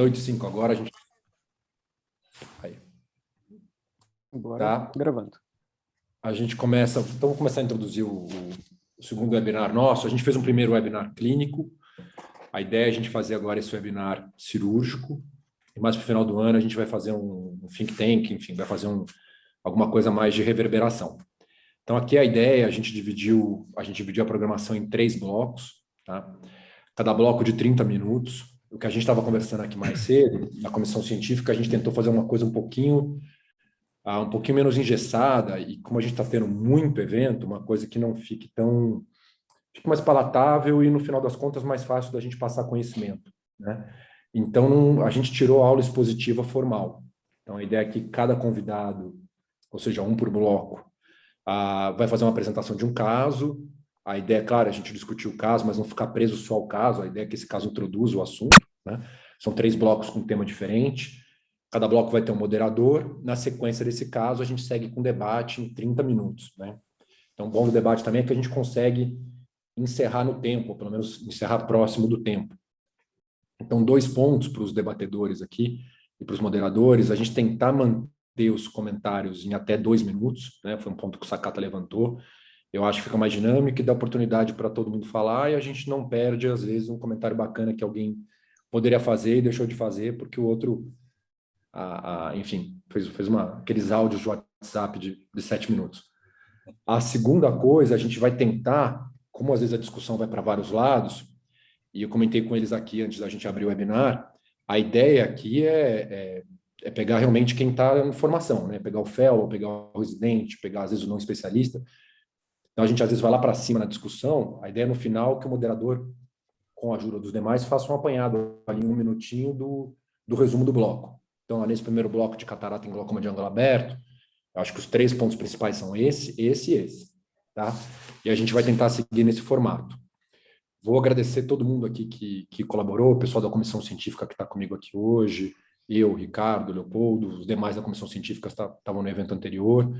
8h05 agora, a gente... Aí. Agora, tá gravando. A gente começa... Então, vamos começar a introduzir o segundo webinar nosso. A gente fez um primeiro webinar clínico. A ideia é a gente fazer agora esse webinar cirúrgico. E mais para o final do ano, a gente vai fazer um think tank, enfim, vai fazer alguma coisa mais de reverberação. Então, aqui a ideia, a gente dividiu a programação em 3 blocos, tá? Cada bloco de 30 minutos. O que a gente estava conversando aqui mais cedo, na comissão científica, a gente tentou fazer uma coisa um pouquinho menos engessada, e como a gente está tendo muito evento, uma coisa que não fique mais palatável e, no final das contas, mais fácil da gente passar conhecimento, né? Então, a gente tirou a aula expositiva formal. Então, a ideia é que cada convidado, ou seja, um por bloco, vai fazer uma apresentação de um caso. A ideia, é claro, a gente discutir o caso, mas não ficar preso só ao caso. A ideia é que esse caso introduza o assunto, né? São 3 blocos com tema diferente. Cada bloco vai ter um moderador. Na sequência desse caso, a gente segue com debate em 30 minutos, né? Então, o bom do debate também é que a gente consegue encerrar no tempo, ou pelo menos encerrar próximo do tempo. Então, 2 pontos para os debatedores aqui e para os moderadores: a gente tentar manter os comentários em até 2 minutos, né? Foi um ponto que o Sakata levantou. Eu acho que fica mais dinâmico e dá oportunidade para todo mundo falar, e a gente não perde, às vezes, um comentário bacana que alguém poderia fazer e deixou de fazer, porque o outro, enfim, fez aqueles áudios de WhatsApp de 7 minutos. A segunda coisa, a gente vai tentar, como às vezes a discussão vai para vários lados, e eu comentei com eles aqui antes da gente abrir o webinar, a ideia aqui é pegar realmente quem está em formação, né? Pegar o fellow, pegar o residente, pegar, às vezes, o não especialista. Então, a gente, às vezes, vai lá para cima na discussão. A ideia, no final, é que o moderador, com a ajuda dos demais, faça um apanhado ali, 1 minutinho do resumo do bloco. Então, nesse primeiro bloco de catarata em glaucoma de ângulo aberto, eu acho que os 3 pontos principais são esse e esse, tá? E a gente vai tentar seguir nesse formato. Vou agradecer todo mundo aqui que colaborou, o pessoal da comissão científica que está comigo aqui hoje, eu, Ricardo, Leopoldo, os demais da comissão científica estavam no evento anterior.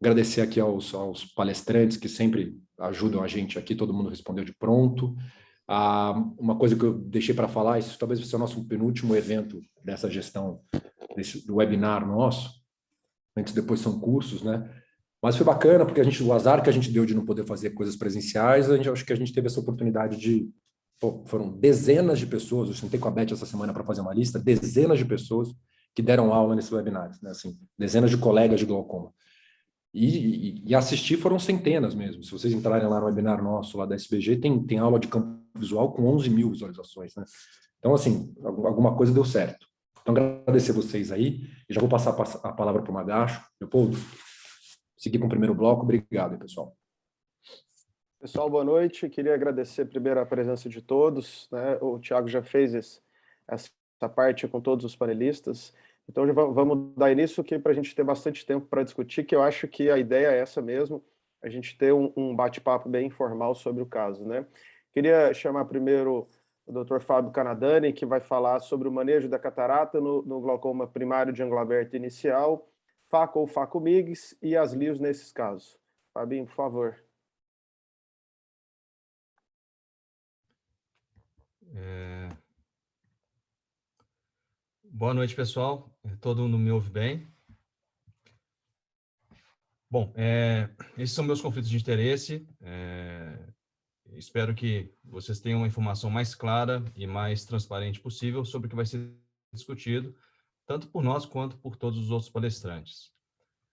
Agradecer aqui aos palestrantes que sempre ajudam a gente aqui, todo mundo respondeu de pronto. Uma coisa que eu deixei para falar, isso talvez vai ser o nosso penúltimo evento dessa gestão, do webinar nosso. Antes, depois são cursos, né? Mas foi bacana, porque o azar que a gente deu de não poder fazer coisas presenciais, acho que a gente teve essa oportunidade de... foram dezenas de pessoas, eu sentei com a Beth essa semana para fazer uma lista, dezenas de pessoas que deram aula nesse webinar, né? Assim, dezenas de colegas de glaucoma. E assistir foram centenas mesmo. Se vocês entrarem lá no webinar nosso, lá da SBG, tem aula de campo visual com 11 mil visualizações, né? Então, assim, alguma coisa deu certo. Então, agradecer vocês aí. E já vou passar a palavra para o Magacho. Leopoldo, seguir com o primeiro bloco. Obrigado, pessoal. Pessoal, boa noite. Queria agradecer primeiro a presença de todos, né? O Thiago já fez essa parte com todos os panelistas. Então, já vamos dar início aqui para a gente ter bastante tempo para discutir, que eu acho que a ideia é essa mesmo, a gente ter um bate-papo bem informal sobre o caso, né? Queria chamar primeiro o Dr. Fábio Canadani, que vai falar sobre o manejo da catarata no glaucoma primário de ângulo aberto inicial, FACO ou FACO-MIGS e as LIOS nesses casos. Fabinho, por favor. Boa noite, pessoal. Todo mundo me ouve bem? Bom, esses são meus conflitos de interesse. Espero que vocês tenham uma informação mais clara e mais transparente possível sobre o que vai ser discutido, tanto por nós quanto por todos os outros palestrantes.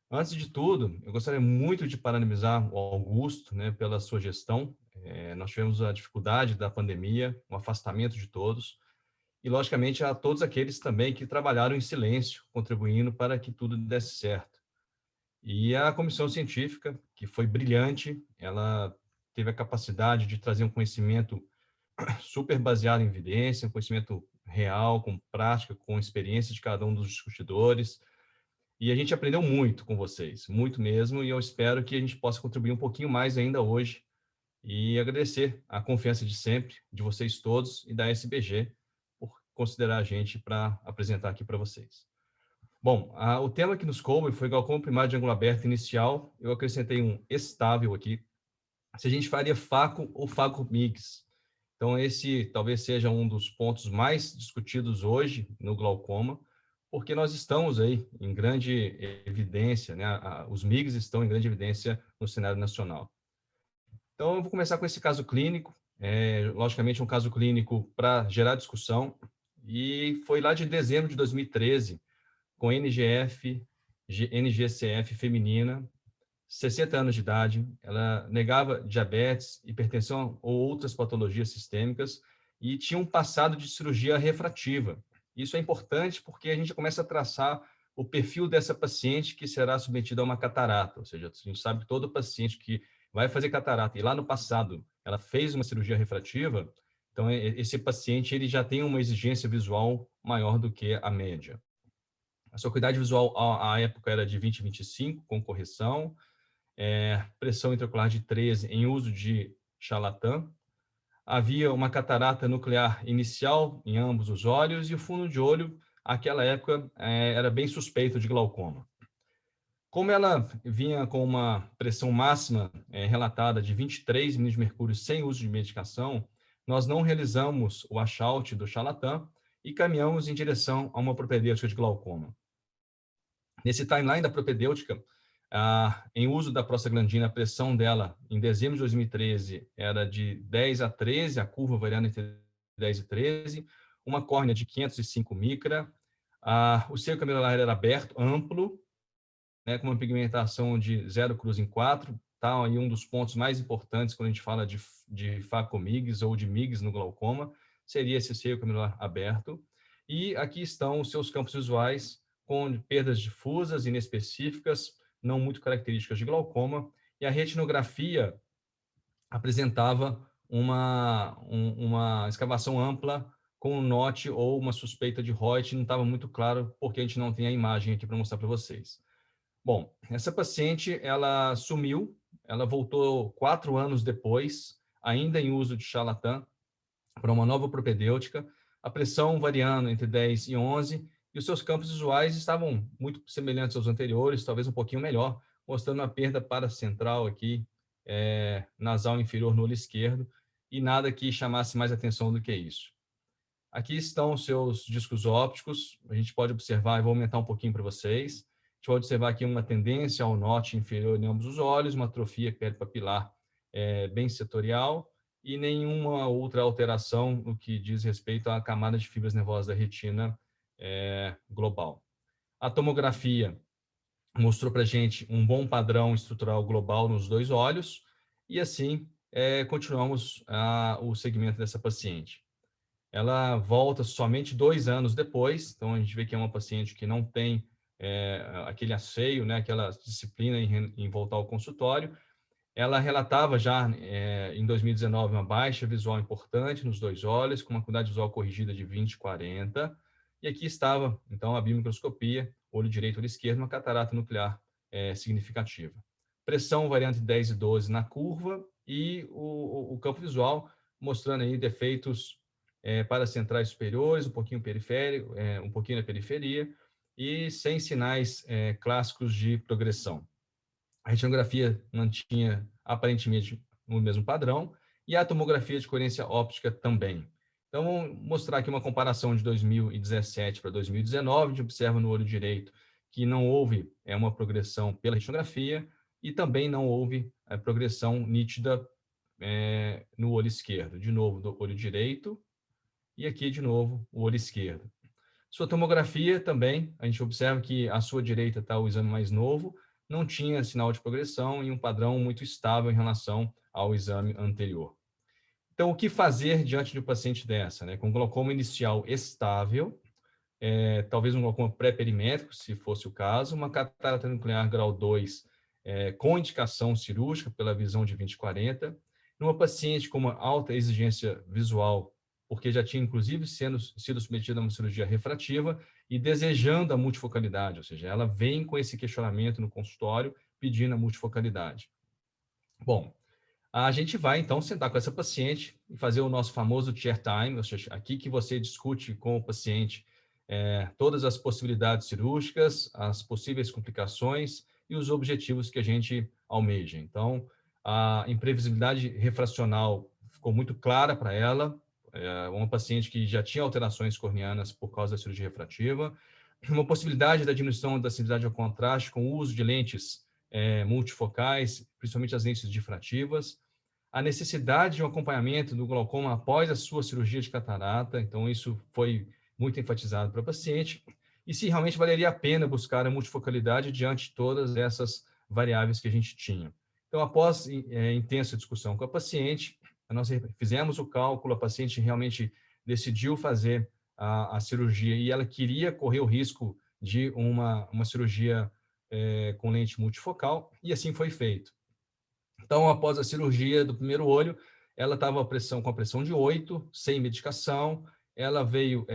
Antes de tudo, eu gostaria muito de parabenizar o Augusto, né, pela sua gestão. Nós tivemos a dificuldade da pandemia, o afastamento de todos, e, logicamente, a todos aqueles também que trabalharam em silêncio, contribuindo para que tudo desse certo. E a comissão científica, que foi brilhante, ela teve a capacidade de trazer um conhecimento super baseado em evidência, um conhecimento real, com prática, com experiência de cada um dos discutidores. E a gente aprendeu muito com vocês, muito mesmo, e eu espero que a gente possa contribuir um pouquinho mais ainda hoje e agradecer a confiança de sempre, de vocês todos e da SBG, por considerar a gente para apresentar aqui para vocês. Bom, o tema que nos coube foi glaucoma primário de ângulo aberto inicial. Eu acrescentei um estável aqui. Se a gente faria FACO ou FACO-MIGS. Então, esse talvez seja um dos pontos mais discutidos hoje no glaucoma, porque nós estamos aí em grande evidência, né? Os MIGs estão em grande evidência no cenário nacional. Então, eu vou começar com esse caso clínico, logicamente um caso clínico para gerar discussão, e foi lá de dezembro de 2013, com NGF, NGCF feminina, 60 anos de idade, ela negava diabetes, hipertensão ou outras patologias sistêmicas e tinha um passado de cirurgia refrativa. Isso é importante porque a gente começa a traçar o perfil dessa paciente que será submetida a uma catarata, ou seja, a gente sabe que todo paciente que vai fazer catarata e lá no passado ela fez uma cirurgia refrativa, então esse paciente ele já tem uma exigência visual maior do que a média. A sua acuidade visual à época era de 20/25 com correção, pressão intraocular de 13 em uso de Charlatan. Havia uma catarata nuclear inicial em ambos os olhos e o fundo de olho, naquela época, era bem suspeito de glaucoma. Como ela vinha com uma pressão máxima relatada de 23 milímetros de mercúrio sem uso de medicação, nós não realizamos o washout do Charlatan e caminhamos em direção a uma propedêutica de glaucoma. Nesse timeline da propedêutica, em uso da prostaglandina, a pressão dela em dezembro de 2013 era de 10 a 13, a curva variando entre 10 e 13, uma córnea de 505 micra, o seio camelular era aberto, amplo, né, com uma pigmentação de 0 cruz em 4, tá aí um dos pontos mais importantes quando a gente fala de FACO-MIGS ou de MIGS no glaucoma, seria esse seio camelular aberto. E aqui estão os seus campos visuais com perdas difusas, inespecíficas, não muito características de glaucoma, e a retinografia apresentava uma escavação ampla com um NOT ou uma suspeita de Reut, não estava muito claro porque a gente não tem a imagem aqui para mostrar para vocês. Bom, essa paciente, ela sumiu, ela voltou 4 anos depois, ainda em uso de Charlatan, para uma nova propedêutica, a pressão variando entre 10 e 11, e os seus campos visuais estavam muito semelhantes aos anteriores, talvez um pouquinho melhor, mostrando uma perda paracentral aqui, nasal inferior no olho esquerdo, e nada que chamasse mais atenção do que isso. Aqui estão os seus discos ópticos, a gente pode observar, eu vou aumentar um pouquinho para vocês, a gente pode observar aqui uma tendência ao NOT inferior em ambos os olhos, uma atrofia peripapilar bem setorial, e nenhuma outra alteração no que diz respeito à camada de fibras nervosas da retina global. A tomografia mostrou para a gente um bom padrão estrutural global nos 2 olhos, e assim continuamos o segmento dessa paciente. Ela volta somente 2 anos depois, então a gente vê que é uma paciente que não tem aquele asseio, né, aquela disciplina em voltar ao consultório. Ela relatava já em 2019 uma baixa visual importante nos 2 olhos, com uma acuidade visual corrigida de 20/40, e aqui estava, então, a biomicroscopia, olho direito, olho esquerdo, uma catarata nuclear significativa. Pressão variante 10 e 12 na curva, e o campo visual mostrando aí defeitos paracentrais superiores, um pouquinho periférico, um pouquinho na periferia, e sem sinais clássicos de progressão. A retinografia mantinha aparentemente o mesmo padrão e a tomografia de coerência óptica também. Então, vamos mostrar aqui uma comparação de 2017 para 2019. A gente observa no olho direito que não houve uma progressão pela retinografia e também não houve progressão nítida no olho esquerdo. De novo, do olho direito e aqui, de novo, o olho esquerdo. Sua tomografia também, a gente observa que à sua direita está o exame mais novo, não tinha sinal de progressão e um padrão muito estável em relação ao exame anterior. Então, o que fazer diante de um paciente dessa, né? Com glaucoma inicial estável, talvez um glaucoma pré-perimétrico, se fosse o caso, uma catarata nuclear grau 2 com indicação cirúrgica pela visão de 20/40, numa paciente com uma alta exigência visual, porque já tinha, inclusive, sido submetida a uma cirurgia refrativa e desejando a multifocalidade, ou seja, ela vem com esse questionamento no consultório pedindo a multifocalidade. Bom, a gente vai, então, sentar com essa paciente e fazer o nosso famoso chair time, ou seja, aqui que você discute com o paciente todas as possibilidades cirúrgicas, as possíveis complicações e os objetivos que a gente almeja. Então, a imprevisibilidade refracional ficou muito clara para ela, uma paciente que já tinha alterações corneanas por causa da cirurgia refrativa, uma possibilidade da diminuição da sensibilidade ao contraste com o uso de lentes multifocais, principalmente as lentes difrativas, a necessidade de um acompanhamento do glaucoma após a sua cirurgia de catarata, então isso foi muito enfatizado para a paciente, e se realmente valeria a pena buscar a multifocalidade diante de todas essas variáveis que a gente tinha. Então, após intensa discussão com a paciente, nós fizemos o cálculo, a paciente realmente decidiu fazer a cirurgia e ela queria correr o risco de uma cirurgia com lente multifocal, e assim foi feito. Então, após a cirurgia do primeiro olho, ela estava com a pressão de 8, sem medicação. Ela veio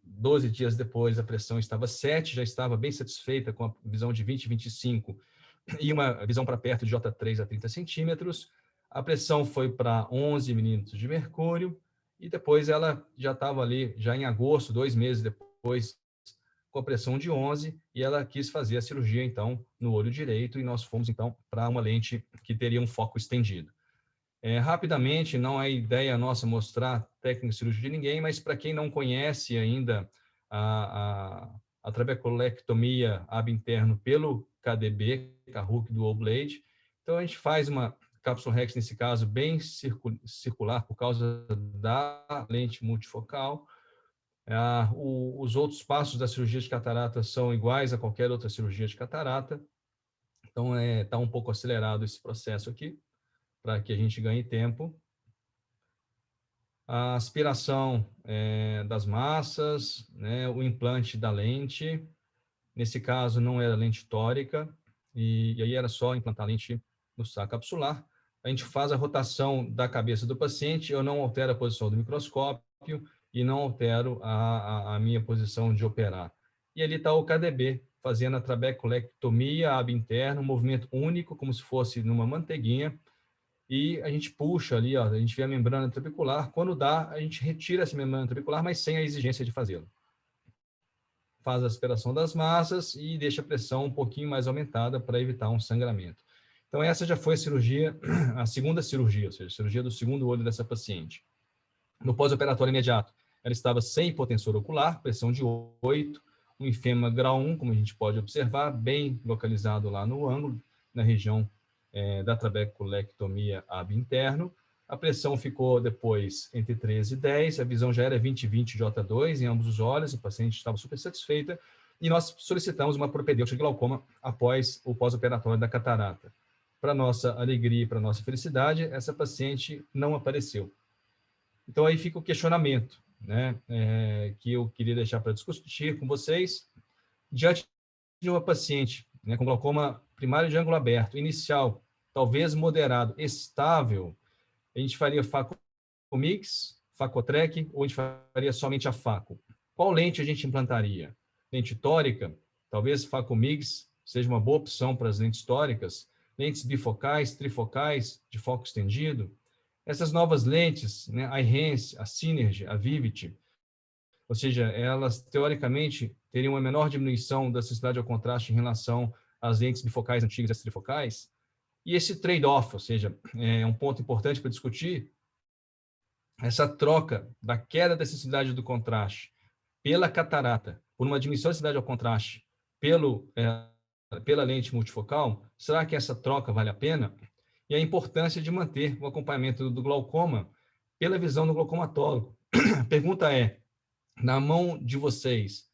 12 dias depois, a pressão estava 7, já estava bem satisfeita com a visão de 20, 25 e uma visão para perto de J3 a 30 centímetros. A pressão foi para 11 milímetros de mercúrio e depois ela já estava ali, já em agosto, 2 meses depois, com a pressão de 11, e ela quis fazer a cirurgia, então, no olho direito, e nós fomos, então, para uma lente que teria um foco estendido. Rapidamente, não é ideia nossa mostrar técnica de cirurgia de ninguém, mas para quem não conhece ainda a trabeculectomia ab interno pelo KDB, Karouk Dual Blade, então a gente faz uma cápsula Rex, nesse caso, bem circular, por causa da lente multifocal. Os outros passos da cirurgia de catarata são iguais a qualquer outra cirurgia de catarata. Então, está um pouco acelerado esse processo aqui, para que a gente ganhe tempo. A aspiração das massas, né, o implante da lente. Nesse caso, não era lente tórica, e aí era só implantar a lente no saco capsular. A gente faz a rotação da cabeça do paciente, eu não altero a posição do microscópio, e não altero a minha posição de operar. E ali está o KDB, fazendo a trabeculectomia ab interno, um movimento único, como se fosse numa manteiguinha, e a gente puxa ali, a gente vê a membrana trabecular, quando dá, a gente retira essa membrana trabecular, mas sem a exigência de fazê-lo. Faz a aspiração das massas e deixa a pressão um pouquinho mais aumentada para evitar um sangramento. Então, essa já foi a cirurgia, a segunda cirurgia, ou seja, a cirurgia do segundo olho dessa paciente. No pós-operatório imediato, ela estava sem hipotensor ocular, pressão de 8, um enfema grau 1, como a gente pode observar, bem localizado lá no ângulo, na região da trabeculectomia ab interno. A pressão ficou depois entre 13 e 10, a visão já era 20/20 J2 em ambos os olhos, a paciente estava super satisfeita, e nós solicitamos uma propedêutica de glaucoma após o pós-operatório da catarata. Para nossa alegria e para nossa felicidade, essa paciente não apareceu. Então, aí fica o questionamento, né, que eu queria deixar para discutir com vocês. Diante de uma paciente, né, com glaucoma primário de ângulo aberto, inicial, talvez moderado, estável, a gente faria Facomix, Facotrec, ou a gente faria somente a Faco? Qual lente a gente implantaria? Lente tórica? Talvez Facomix seja uma boa opção para as lentes tóricas. Lentes bifocais, trifocais, de foco estendido. Essas novas lentes, né, a Ihense, a Synergy, a Vivity, ou seja, elas teoricamente teriam uma menor diminuição da sensibilidade ao contraste em relação às lentes bifocais antigas e as trifocais. E esse trade-off, ou seja, é um ponto importante para discutir, essa troca da queda da sensibilidade do contraste pela catarata, por uma diminuição da sensibilidade ao contraste pela lente multifocal, será que essa troca vale a pena? E a importância de manter o acompanhamento do glaucoma pela visão do glaucomatólogo. A pergunta é, na mão de vocês,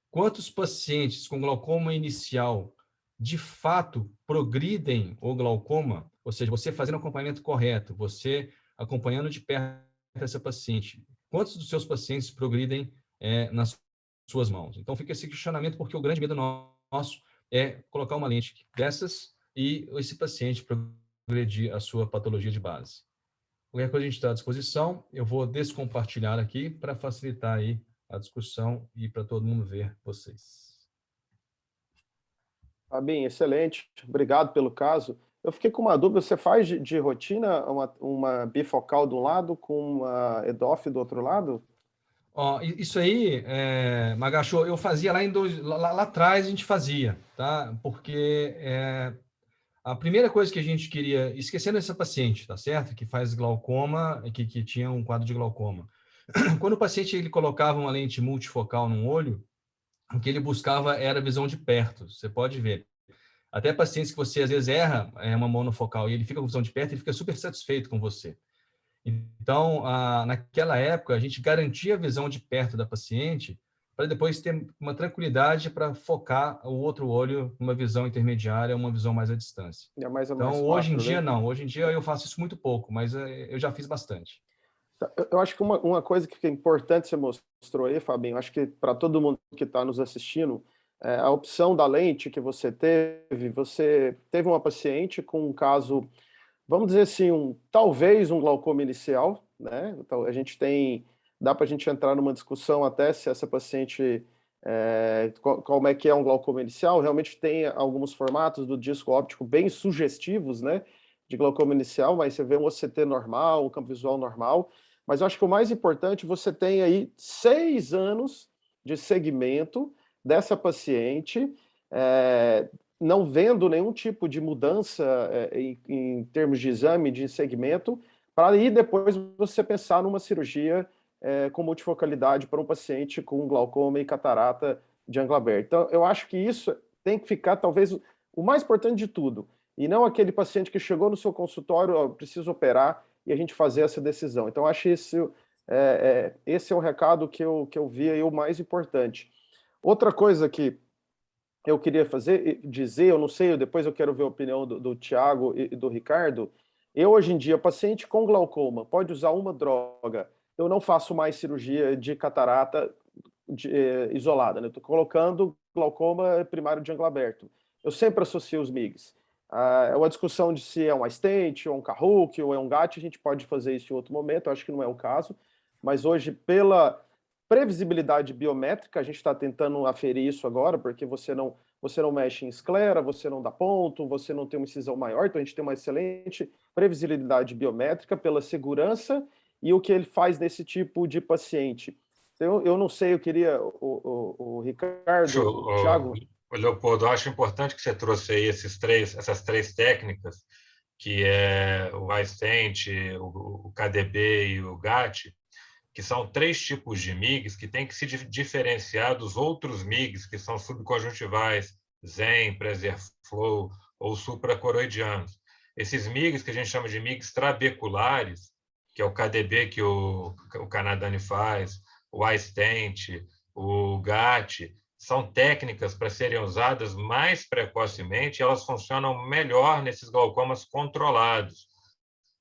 quantos pacientes com glaucoma inicial de fato progridem o glaucoma? Ou seja, você fazendo o acompanhamento correto, você acompanhando de perto essa paciente, quantos dos seus pacientes progridem nas suas mãos? Então, fica esse questionamento, porque o grande medo nosso é colocar uma lente dessas e esse paciente progredir a sua patologia de base. Qualquer coisa a gente está à disposição. Eu vou descompartilhar aqui para facilitar aí a discussão e para todo mundo ver vocês. Fabinho, excelente. Obrigado pelo caso. Eu fiquei com uma dúvida. Você faz de rotina uma bifocal de um lado com uma EDOF do outro lado? Isso aí, Magacho, eu fazia lá atrás, a gente fazia, tá? Porque A primeira coisa que a gente queria, esquecendo essa paciente, tá certo? Que faz glaucoma, que tinha um quadro de glaucoma. Quando o paciente ele colocava uma lente multifocal no olho, o que ele buscava era a visão de perto. Você pode ver. Até pacientes que você às vezes erra uma monofocal e ele fica com visão de perto, ele fica super satisfeito com você. Então, naquela época, a gente garantia a visão de perto da paciente para depois ter uma tranquilidade para focar o outro olho numa visão intermediária, uma visão mais à distância. É mais Então, hoje em 4, dia, né? não. Hoje em dia, eu faço isso muito pouco, mas eu já fiz bastante. Eu acho que uma coisa que é importante você mostrou aí, Fabinho, acho que para todo mundo que está nos assistindo, a opção da lente que você teve uma paciente com um caso, vamos dizer assim, talvez um glaucoma inicial, né? Então, dá para a gente entrar numa discussão até se essa paciente, como é que é um glaucoma inicial, realmente tem alguns formatos do disco óptico bem sugestivos, né? De glaucoma inicial, mas você vê um OCT normal, um campo visual normal, mas eu acho que o mais importante, você tem aí 6 anos de segmento dessa paciente, não vendo nenhum tipo de mudança em termos de exame, de segmento, para aí depois você pensar numa cirurgia com multifocalidade para um paciente com glaucoma e catarata de ângulo aberto. Então, eu acho que isso tem que ficar, talvez, o mais importante de tudo, e não aquele paciente que chegou no seu consultório, ó, preciso operar, e a gente fazer essa decisão. Então, acho que esse é o recado que eu vi aí, o mais importante. Outra coisa que eu queria dizer, eu não sei, depois eu quero ver a opinião do Tiago e do Ricardo. Eu, hoje em dia, paciente com glaucoma, pode usar uma droga. Eu não faço mais cirurgia de catarata isolada, né? Estou colocando glaucoma primário de ângulo aberto. Eu sempre associo os MIGs. É uma discussão de se é um stent, ou um Karouk, ou é um GAT, a gente pode fazer isso em outro momento, eu acho que não é o caso, mas hoje, pela previsibilidade biométrica, a gente está tentando aferir isso agora, porque você não mexe em esclera, você não dá ponto, você não tem uma incisão maior, então a gente tem uma excelente previsibilidade biométrica pela segurança e o que ele faz nesse tipo de paciente. Então, eu não sei, eu queria o Ricardo, o Thiago. Leopoldo, eu acho importante que você trouxe aí essas três técnicas, que é o iStent, o KDB e o GAT, que são 3 tipos de MIGs que têm que se diferenciar dos outros MIGs, que são subconjuntivais, Zen, PreserFlow ou supracoroidianos. Esses MIGs, que a gente chama de MIGs trabeculares, que é o KDB que o Canadani faz, o iStent, o GAT, são técnicas para serem usadas mais precocemente, e elas funcionam melhor nesses glaucomas controlados.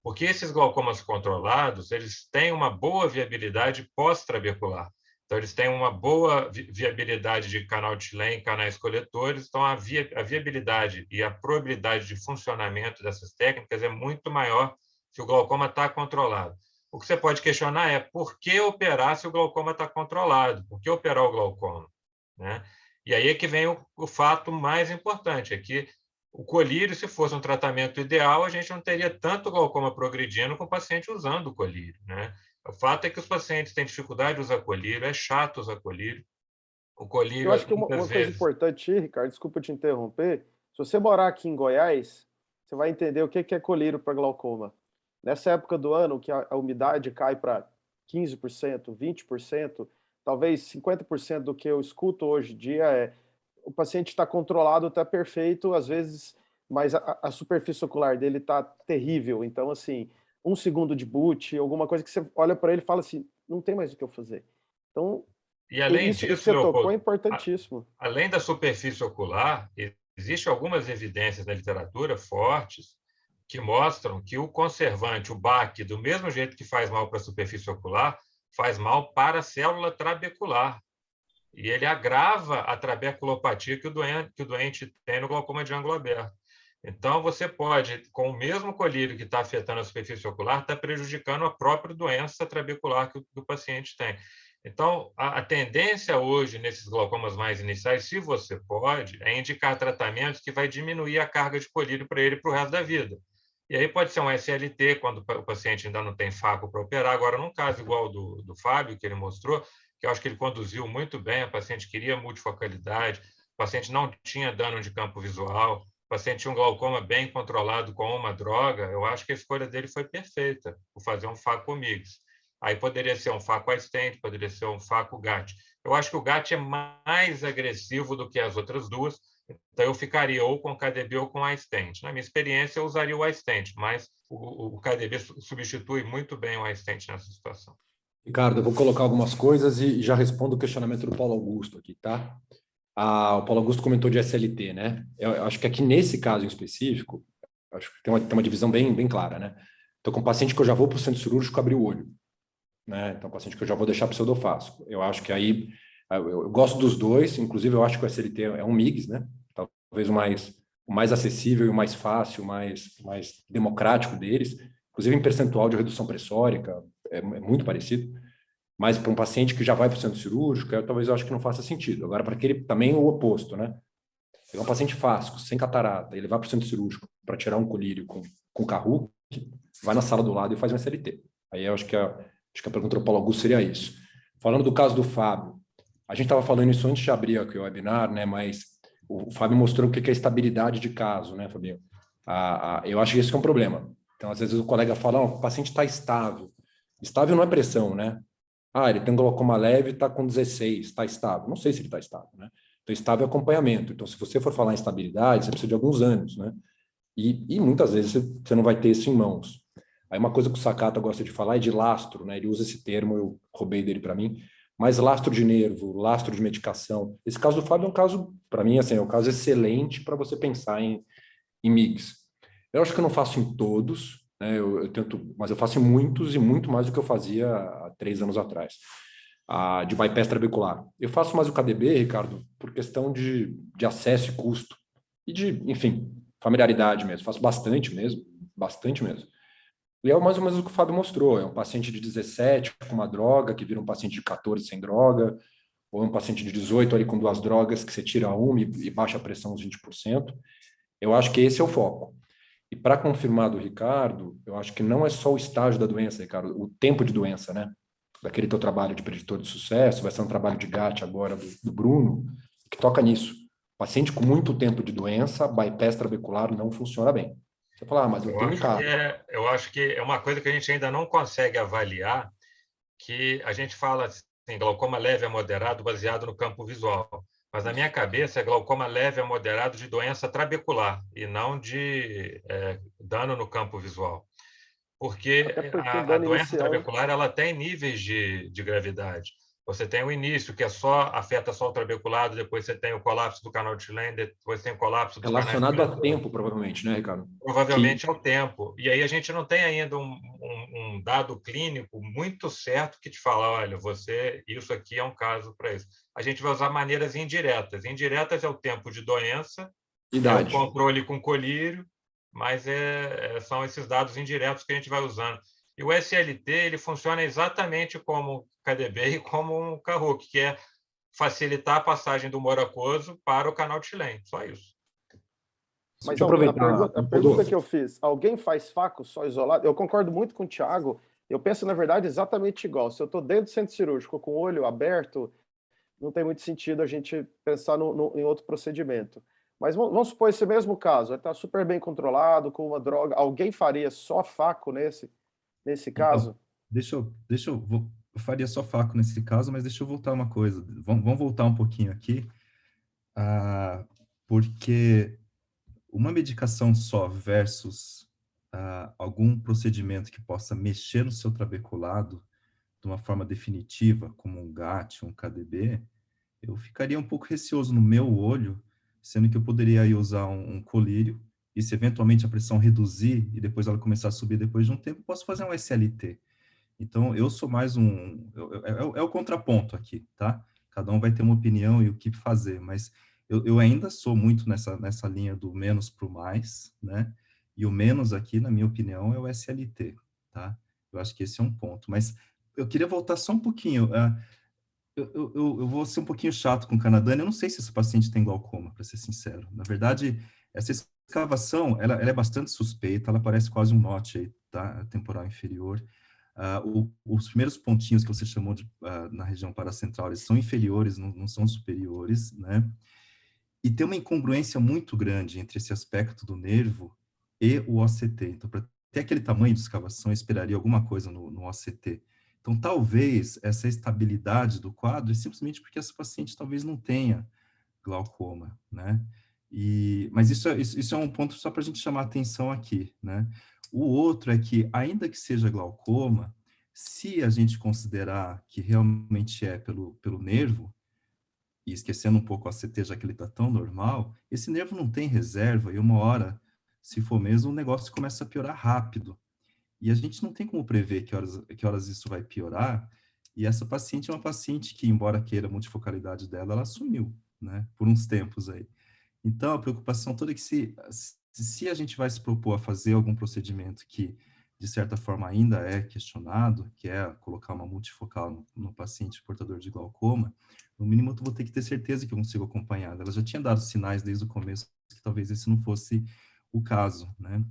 Porque esses glaucomas controlados, eles têm uma boa viabilidade pós-trabecular. Então, eles têm uma boa viabilidade de canal de Schlein, canais coletores. Então, a viabilidade e a probabilidade de funcionamento dessas técnicas é muito maior se o glaucoma está controlado. O que você pode questionar é por que operar se o glaucoma está controlado? Por que operar o glaucoma? Né? E aí é que vem o fato mais importante, é que o colírio, se fosse um tratamento ideal, a gente não teria tanto glaucoma progredindo com o paciente usando o colírio. Né? O fato é que os pacientes têm dificuldade de usar colírio, é chato usar colírio. O Eu colírio, acho que muitas uma coisa vezes... importante, Ricardo, desculpa te interromper, se você morar aqui em Goiás, você vai entender o que é colírio para glaucoma. Nessa época do ano, que a umidade cai para 15%, 20%, talvez 50% do que eu escuto hoje em dia o paciente está controlado, está perfeito, às vezes, mas a superfície ocular dele está terrível. Então, assim, 1 segundo de boot, alguma coisa que você olha para ele e fala assim, não tem mais o que eu fazer. Então, E além isso que disso, você tocou é Leopoldo, importantíssimo. além da superfície ocular, existem algumas evidências na literatura fortes que mostram que o conservante, o BAC, do mesmo jeito que faz mal para a superfície ocular, faz mal para a célula trabecular. E ele agrava a trabeculopatia que o doente tem no glaucoma de ângulo aberto. Então, você pode, com o mesmo colírio que está afetando a superfície ocular, estar prejudicando a própria doença trabecular que o paciente tem. Então, a tendência hoje, nesses glaucomas mais iniciais, se você pode, é indicar tratamentos que vai diminuir a carga de colírio para ele para o resto da vida. E aí pode ser um SLT, quando o paciente ainda não tem faco para operar. Agora, num caso igual do Fábio, que ele mostrou, que eu acho que ele conduziu muito bem, a paciente queria multifocalidade, o paciente não tinha dano de campo visual, paciente tinha um glaucoma bem controlado com uma droga, eu acho que a escolha dele foi perfeita, por fazer um FACO-MIGS. Aí poderia ser um FACO-Stent, poderia ser um FACO-GAT. Eu acho que o GAT é mais agressivo do que as outras duas, então eu ficaria ou com o KDB ou com a stent. Na minha experiência, eu usaria o stent, mas o KDB substitui muito bem o stent nessa situação. Ricardo, eu vou colocar algumas coisas e já respondo o questionamento do Paulo Augusto aqui, tá? O Paulo Augusto comentou de SLT, né? Eu acho que aqui nesse caso em específico, acho que tem uma divisão bem clara, né? Então, com um paciente que eu já vou para o centro cirúrgico abrir o olho, né? Então, paciente que eu já vou deixar pseudofásico. Eu acho que aí, eu gosto dos dois, inclusive eu acho que o SLT é um MIGS, né? Talvez o mais acessível e o mais fácil, o mais democrático deles, inclusive em percentual de redução pressórica, é muito parecido. Mas para um paciente que já vai para o centro cirúrgico, talvez eu acho que não faça sentido. Agora, para aquele também o oposto, né? Pegar um paciente fásico, sem catarata, ele vai para o centro cirúrgico para tirar um colírio com Kahuck, vai na sala do lado e faz um SLT. Aí eu acho que a pergunta do Paulo Augusto seria isso. Falando do caso do Fábio, a gente estava falando isso antes de abrir aqui o webinar, né? Mas o Fábio mostrou o que é estabilidade de caso, né, Fabinho? Eu acho que esse é um problema. Então, às vezes o colega fala, o paciente está estável. Estável não é pressão, né? Ele tem um glaucoma leve, está com 16, está estável. Não sei se ele está estável, né? Então, estável é acompanhamento. Então, se você for falar em estabilidade, você precisa de alguns anos, né? E muitas vezes você não vai ter isso em mãos. Aí uma coisa que o Sakata gosta de falar é de lastro, né? Ele usa esse termo, eu roubei dele para mim. Mas lastro de nervo, lastro de medicação. Esse caso do Fábio é um caso, para mim, assim, é um caso excelente para você pensar em MIGS. Eu acho que eu não faço em todos, né? Eu tento, mas eu faço em muitos e muito mais do que eu fazia há 3 anos atrás. De bypass trabecular. Eu faço mais o KDB, Ricardo, por questão de acesso e custo. E de, enfim, familiaridade mesmo. Faço bastante mesmo. E é mais ou menos o que o Fábio mostrou. É um paciente de 17 com uma droga, que vira um paciente de 14 sem droga, ou um paciente de 18 ali com 2 drogas, que você tira uma e baixa a pressão uns 20%. Eu acho que esse é o foco. E para confirmar do Ricardo, eu acho que não é só o estágio da doença, Ricardo, o tempo de doença, né? Daquele teu trabalho de preditor de sucesso, vai ser um trabalho de GAT agora do Bruno, que toca nisso. Paciente com muito tempo de doença, bypass trabecular não funciona bem. Você fala, mas eu tenho um caso. Eu acho que é uma coisa que a gente ainda não consegue avaliar, que a gente fala assim, glaucoma leve a moderado baseado no campo visual. Mas na minha cabeça é glaucoma leve a moderado de doença trabecular e não de dano no campo visual. Porque a doença trabecular ela tem níveis de gravidade. Você tem o início, que afeta só o trabeculado, depois você tem o colapso do canal de Schlein, depois tem o colapso dos canais... Relacionado a tempo, provavelmente, né, Ricardo? Provavelmente ao tempo. E aí a gente não tem ainda um dado clínico muito certo que te fala, olha, isso aqui é um caso para isso. A gente vai usar maneiras indiretas. Indiretas é o tempo de doença, idade, é o controle com colírio, mas são esses dados indiretos que a gente vai usando. E o SLT ele funciona exatamente como o KDB e como um Kahuck, que é facilitar a passagem do humor aquoso para o canal de Schlein. Só isso. Mas a pergunta que eu fiz, alguém faz FACO só isolado? Eu concordo muito com o Thiago. Eu penso, na verdade, exatamente igual. Se eu estou dentro do centro cirúrgico com o olho aberto, não tem muito sentido a gente pensar em outro procedimento. Mas vamos supor esse mesmo caso, ele está super bem controlado, com uma droga. Alguém faria só FACO nesse caso? Então, eu faria só FACO nesse caso, mas deixa eu voltar uma coisa. Vamos voltar um pouquinho aqui, porque uma medicação só versus algum procedimento que possa mexer no seu trabeculado de uma forma definitiva, como um GAT, um KDB, eu ficaria um pouco receoso no meu olho, sendo que eu poderia aí usar um colírio, e se eventualmente a pressão reduzir e depois ela começar a subir depois de um tempo, eu posso fazer um SLT. Então, eu sou mais é o contraponto aqui, tá? Cada um vai ter uma opinião e o que fazer, mas eu ainda sou muito nessa linha do menos para o mais, né? E o menos aqui, na minha opinião, é o SLT, tá? Eu acho que esse é um ponto. Mas eu queria voltar só um pouquinho. Eu vou ser um pouquinho chato com o Canadani. Eu não sei se esse paciente tem glaucoma, para ser sincero. Na verdade, essa escavação, ela é bastante suspeita. Ela parece quase um notch aí, tá? Temporal inferior. Os primeiros pontinhos que você chamou na região paracentral, eles são inferiores, não são superiores, né? E tem uma incongruência muito grande entre esse aspecto do nervo e o OCT. Então, para ter aquele tamanho de escavação, eu esperaria alguma coisa no OCT. Então, talvez essa estabilidade do quadro é simplesmente porque essa paciente talvez não tenha glaucoma, né? Mas isso é um ponto só para a gente chamar a atenção aqui, né? O outro é que, ainda que seja glaucoma, se a gente considerar que realmente é pelo nervo, e esquecendo um pouco o ACT, já que ele está tão normal, esse nervo não tem reserva, e uma hora, se for mesmo, o negócio começa a piorar rápido. E a gente não tem como prever que horas isso vai piorar, e essa paciente é uma paciente que, embora queira a multifocalidade dela, ela sumiu, né, por uns tempos aí. Então, a preocupação toda é que se a gente vai se propor a fazer algum procedimento que, de certa forma, ainda é questionado, que é colocar uma multifocal no paciente portador de glaucoma, no mínimo eu vou ter que ter certeza que eu consigo acompanhar. Ela já tinha dado sinais desde o começo que talvez esse não fosse o caso, né?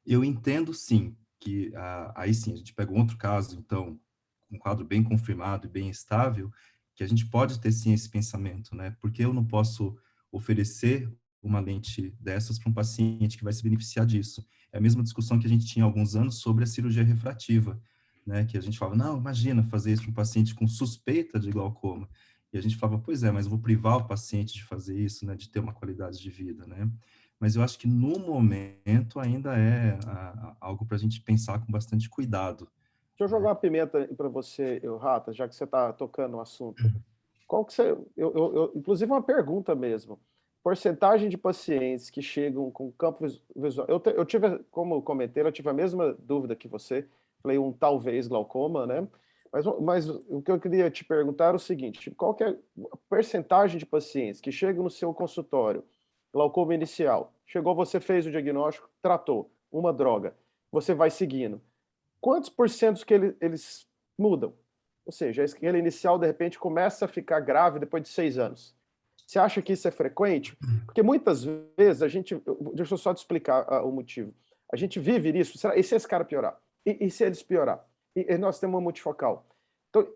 Eu entendo, sim, que aí sim, a gente pega um outro caso, então, um quadro bem confirmado e bem estável, que a gente pode ter, sim, esse pensamento, né? Porque eu não posso oferecer uma lente dessas para um paciente que vai se beneficiar disso. É a mesma discussão que a gente tinha há alguns anos sobre a cirurgia refrativa, né? Que a gente falava, não, imagina fazer isso para um paciente com suspeita de glaucoma. E a gente falava, pois é, mas eu vou privar o paciente de fazer isso, né? De ter uma qualidade de vida, né? Mas eu acho que no momento ainda é algo para a gente pensar com bastante cuidado. Deixa eu jogar uma pimenta para você, Rata, já que você está tocando no assunto. Qual que você... inclusive uma pergunta mesmo. Porcentagem de pacientes que chegam com campo visual... Eu tive, como eu comentei, eu tive a mesma dúvida que você. Falei um talvez glaucoma, né? Mas o que eu queria te perguntar era o seguinte, qual que é a porcentagem de pacientes que chegam no seu consultório, glaucoma inicial, chegou, você fez o diagnóstico, tratou, uma droga, você vai seguindo. Quantos por cento que eles mudam? Ou seja, a esquela inicial, de repente, começa a ficar grave depois de 6 anos. Você acha que isso é frequente? Porque muitas vezes a gente... Deixa eu só te explicar o motivo. A gente vive isso. E se esse cara piorar? E se eles piorar? E nós temos uma multifocal. Então,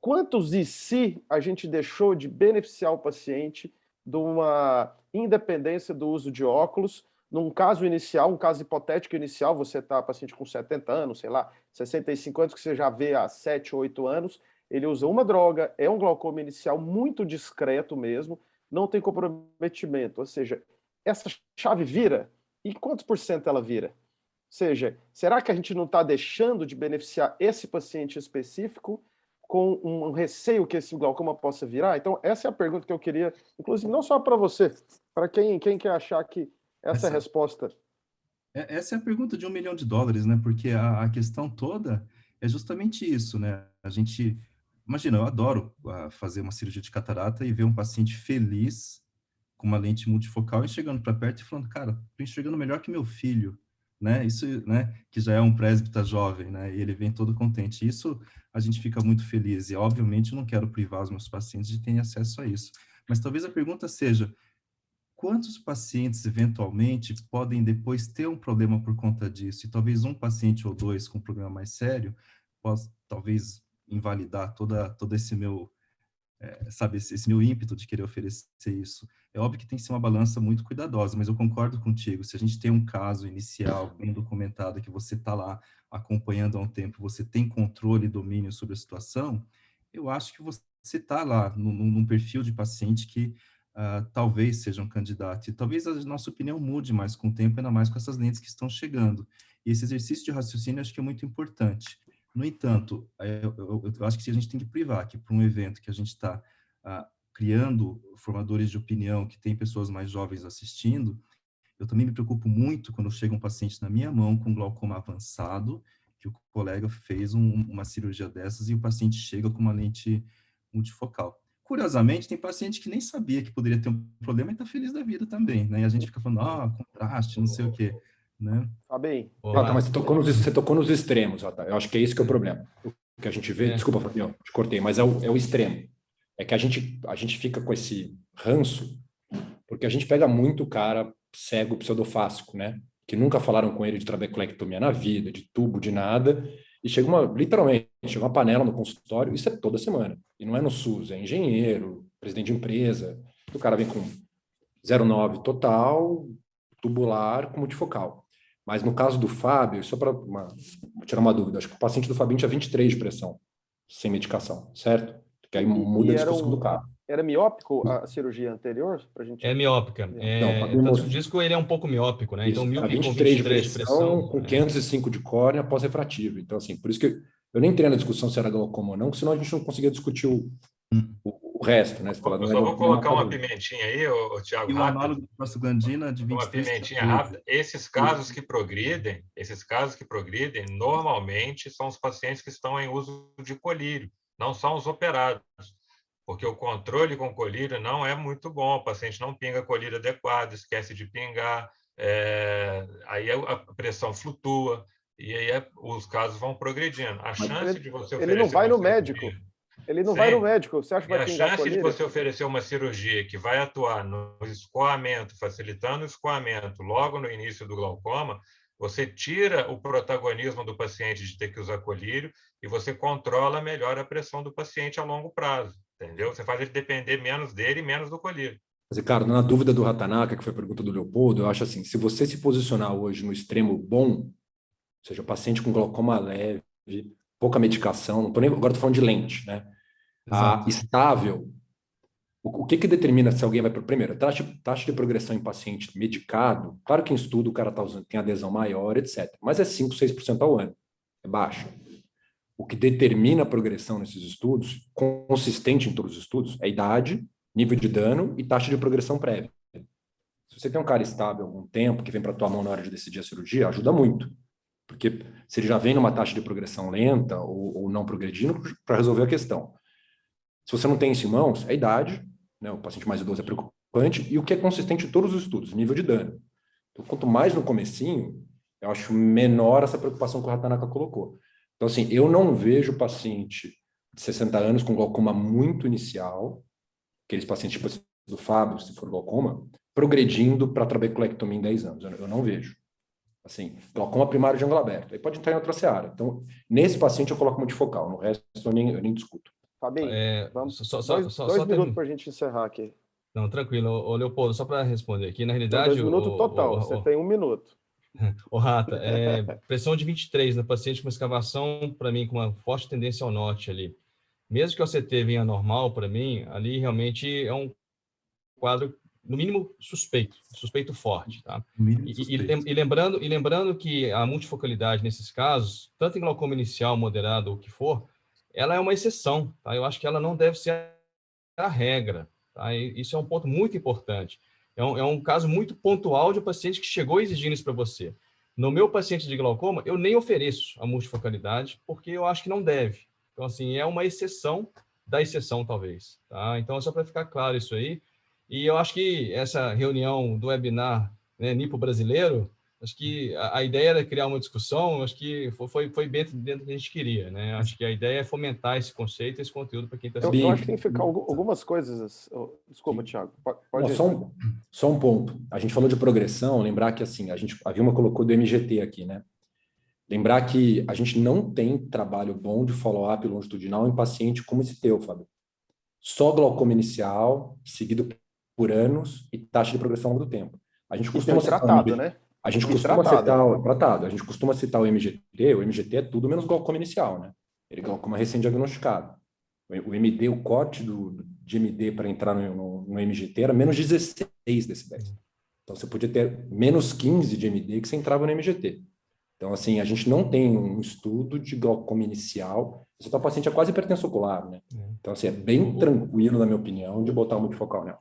quantos e se a gente deixou de beneficiar o paciente de uma independência do uso de óculos, num caso inicial, um caso hipotético inicial, você está paciente com 70 anos, sei lá, 65 anos, que você já vê há 7, 8 anos, ele usa uma droga, é um glaucoma inicial muito discreto mesmo, não tem comprometimento, ou seja, essa chave vira, e quantos por cento ela vira? Ou seja, será que a gente não está deixando de beneficiar esse paciente específico com um receio que esse glaucoma possa virar? Então, essa é a pergunta que eu queria, inclusive, não só para você, para quem quer achar que essa é a resposta. Essa é a pergunta de $1 milhão, né? Porque a questão toda é justamente isso, né? A gente... Imagina, eu adoro fazer uma cirurgia de catarata e ver um paciente feliz com uma lente multifocal e chegando para perto e falando, cara, tô enxergando melhor que meu filho, né? Isso, né? Que já é um presbítero jovem, né? E ele vem todo contente. Isso a gente fica muito feliz. E, obviamente, eu não quero privar os meus pacientes de terem acesso a isso. Mas talvez a pergunta seja, quantos pacientes, eventualmente, podem depois ter um problema por conta disso? E talvez um paciente ou dois com um problema mais sério possa, talvez, invalidar todo esse meu, sabe, esse meu ímpeto de querer oferecer isso. É óbvio que tem que ser uma balança muito cuidadosa, mas eu concordo contigo. Se a gente tem um caso inicial bem documentado, que você está lá acompanhando há um tempo, você tem controle e domínio sobre a situação, eu acho que você está lá num perfil de paciente que talvez seja um candidato. E talvez a nossa opinião mude mais com o tempo, ainda mais com essas lentes que estão chegando. E esse exercício de raciocínio acho que é muito importante. No entanto, eu acho que a gente tem que privar que para um evento que a gente está criando formadores de opinião, que tem pessoas mais jovens assistindo, eu também me preocupo muito quando chega um paciente na minha mão com glaucoma avançado, que o colega fez uma cirurgia dessas e o paciente chega com uma lente multifocal. Curiosamente, tem paciente que nem sabia que poderia ter um problema e está feliz da vida também, né? E a gente fica falando, contraste, não sei o quê, né? Fabinho. Mas você tocou nos extremos, Rata. Eu acho que é isso que é o problema. O que a gente vê, desculpa, Fabião, te cortei, mas é o extremo. É que a gente fica com esse ranço, porque a gente pega muito o cara cego pseudofásico, né? Que nunca falaram com ele de trabeculectomia na vida, de tubo, de nada, e literalmente, chega uma panela no consultório, isso é toda semana. E não é no SUS, é engenheiro, presidente de empresa, o cara vem com 0,9 total, tubular com multifocal. Mas no caso do Fábio, só para tirar uma dúvida, acho que o paciente do Fabinho tinha 23 de pressão, sem medicação, certo? Porque aí muda a discussão do caso. Era miópico a cirurgia anterior? Pra gente... É miópica. Não, o Fabinho Tanto que o disco ele é um pouco miópico, né? Então, isso, míope com 23 de 23 de pressão. com 505 de córnea pós-refrativo. Então, assim, por isso que eu nem entrei na discussão se era glaucoma ou não, porque senão a gente não conseguia discutir o resto, né? Você fala, Eu só vou colocar uma pimentinha aí, Tiago, E o rápido. análogo de prostaglandina de Uma 23 pimentinha para 12. rápida. Esses casos que progridem, normalmente são os pacientes que estão em uso de colírio, não são os operados, porque o controle com colírio não é muito bom, o paciente não pinga colírio adequado, esquece de pingar, aí a pressão flutua, e aí os casos vão progredindo. A chance de você oferecer ele não vai uma no médico. cirurgia... Ele não Sim. vai no médico. Você acha que E vai a pingar chance de colírio? você oferecer uma cirurgia que vai atuar no escoamento, facilitando o escoamento logo no início do glaucoma, você tira o protagonismo do paciente de ter que usar colírio e você controla melhor a pressão do paciente a longo prazo, entendeu? Você faz ele depender menos dele e menos do colírio. Mas, Ricardo, na dúvida do Ratanaka, que foi a pergunta do Leopoldo, eu acho assim, se você se posicionar hoje no extremo bom, ou seja, paciente com glaucoma leve, pouca medicação, não tô nem, agora estou falando de lente, né? Estável, o que determina se alguém vai para... Primeiro, taxa de progressão em paciente medicado, claro que em estudo o cara tá usando, tem adesão maior, etc. Mas é 5, 6% ao ano, é baixo. O que determina a progressão nesses estudos, consistente em todos os estudos, é idade, nível de dano e taxa de progressão prévia. Se você tem um cara estável há algum tempo, que vem para tua mão na hora de decidir a cirurgia, ajuda muito. Porque se ele já vem numa taxa de progressão lenta ou não progredindo, para resolver a questão. Se você não tem isso em mãos, é a idade, né? O paciente mais idoso é preocupante, e o que é consistente em todos os estudos, nível de dano. Então, quanto mais no comecinho, eu acho menor essa preocupação que o Ratanaka colocou. Então, assim, eu não vejo paciente de 60 anos com glaucoma muito inicial, aqueles pacientes tipo do Fábio, se for glaucoma, progredindo para trabeculectomia em 10 anos. Eu não vejo. Assim, glaucoma primário de ângulo aberto. Aí pode entrar em outra seara. Então, nesse paciente eu coloco multifocal, no resto eu nem discuto. Fabinho, vamos, Só dois minutos para a gente encerrar aqui. Não, tranquilo. Ô, Leopoldo, só para responder aqui, na Então, realidade... 2 minutos total, você tem 1 minuto. O Rata, pressão de 23 no paciente com escavação, para mim, com uma forte tendência ao norte ali. Mesmo que o CT venha normal, para mim, ali realmente é um quadro, no mínimo, suspeito forte, tá? E lembrando que a multifocalidade nesses casos, tanto em glaucoma inicial, moderado ou o que for, ela é uma exceção, tá? Eu acho que ela não deve ser a regra, tá? E isso é um ponto muito importante. É um caso muito pontual de um paciente que chegou exigindo isso para você. No meu paciente de glaucoma, eu nem ofereço a multifocalidade, porque eu acho que não deve. Então, assim, é uma exceção da exceção, talvez. Tá? Então, só para ficar claro isso aí. E eu acho que essa reunião do webinar, né, Nipo brasileiro, acho que a ideia era criar uma discussão, acho que foi dentro do que a gente queria, né? Acho que a ideia é fomentar esse conceito, esse conteúdo para quem está Eu acho que tem que ficar algumas coisas... Desculpa, Thiago, pode ir. Só um ponto. A gente falou de progressão, lembrar que assim, a Vilma colocou do MGT aqui, né? Lembrar que a gente não tem trabalho bom de follow-up longitudinal em paciente como esse teu, Fábio. Só glaucoma inicial, seguido por anos e taxa de progressão ao longo do tempo. A gente costuma tratado, né? A gente costuma citar o MGT é tudo menos glaucoma inicial, né? Ele é glaucoma recém-diagnosticado. O MD, o corte de MD para entrar no MGT era menos 16 decibéis. Então, você podia ter menos 15 de MD que você entrava no MGT. Então, assim, a gente não tem um estudo de glaucoma inicial. Esse tal paciente é quase hipertenso ocular, né? Então, assim, é bem tranquilo, na minha opinião, de botar o multifocal nela.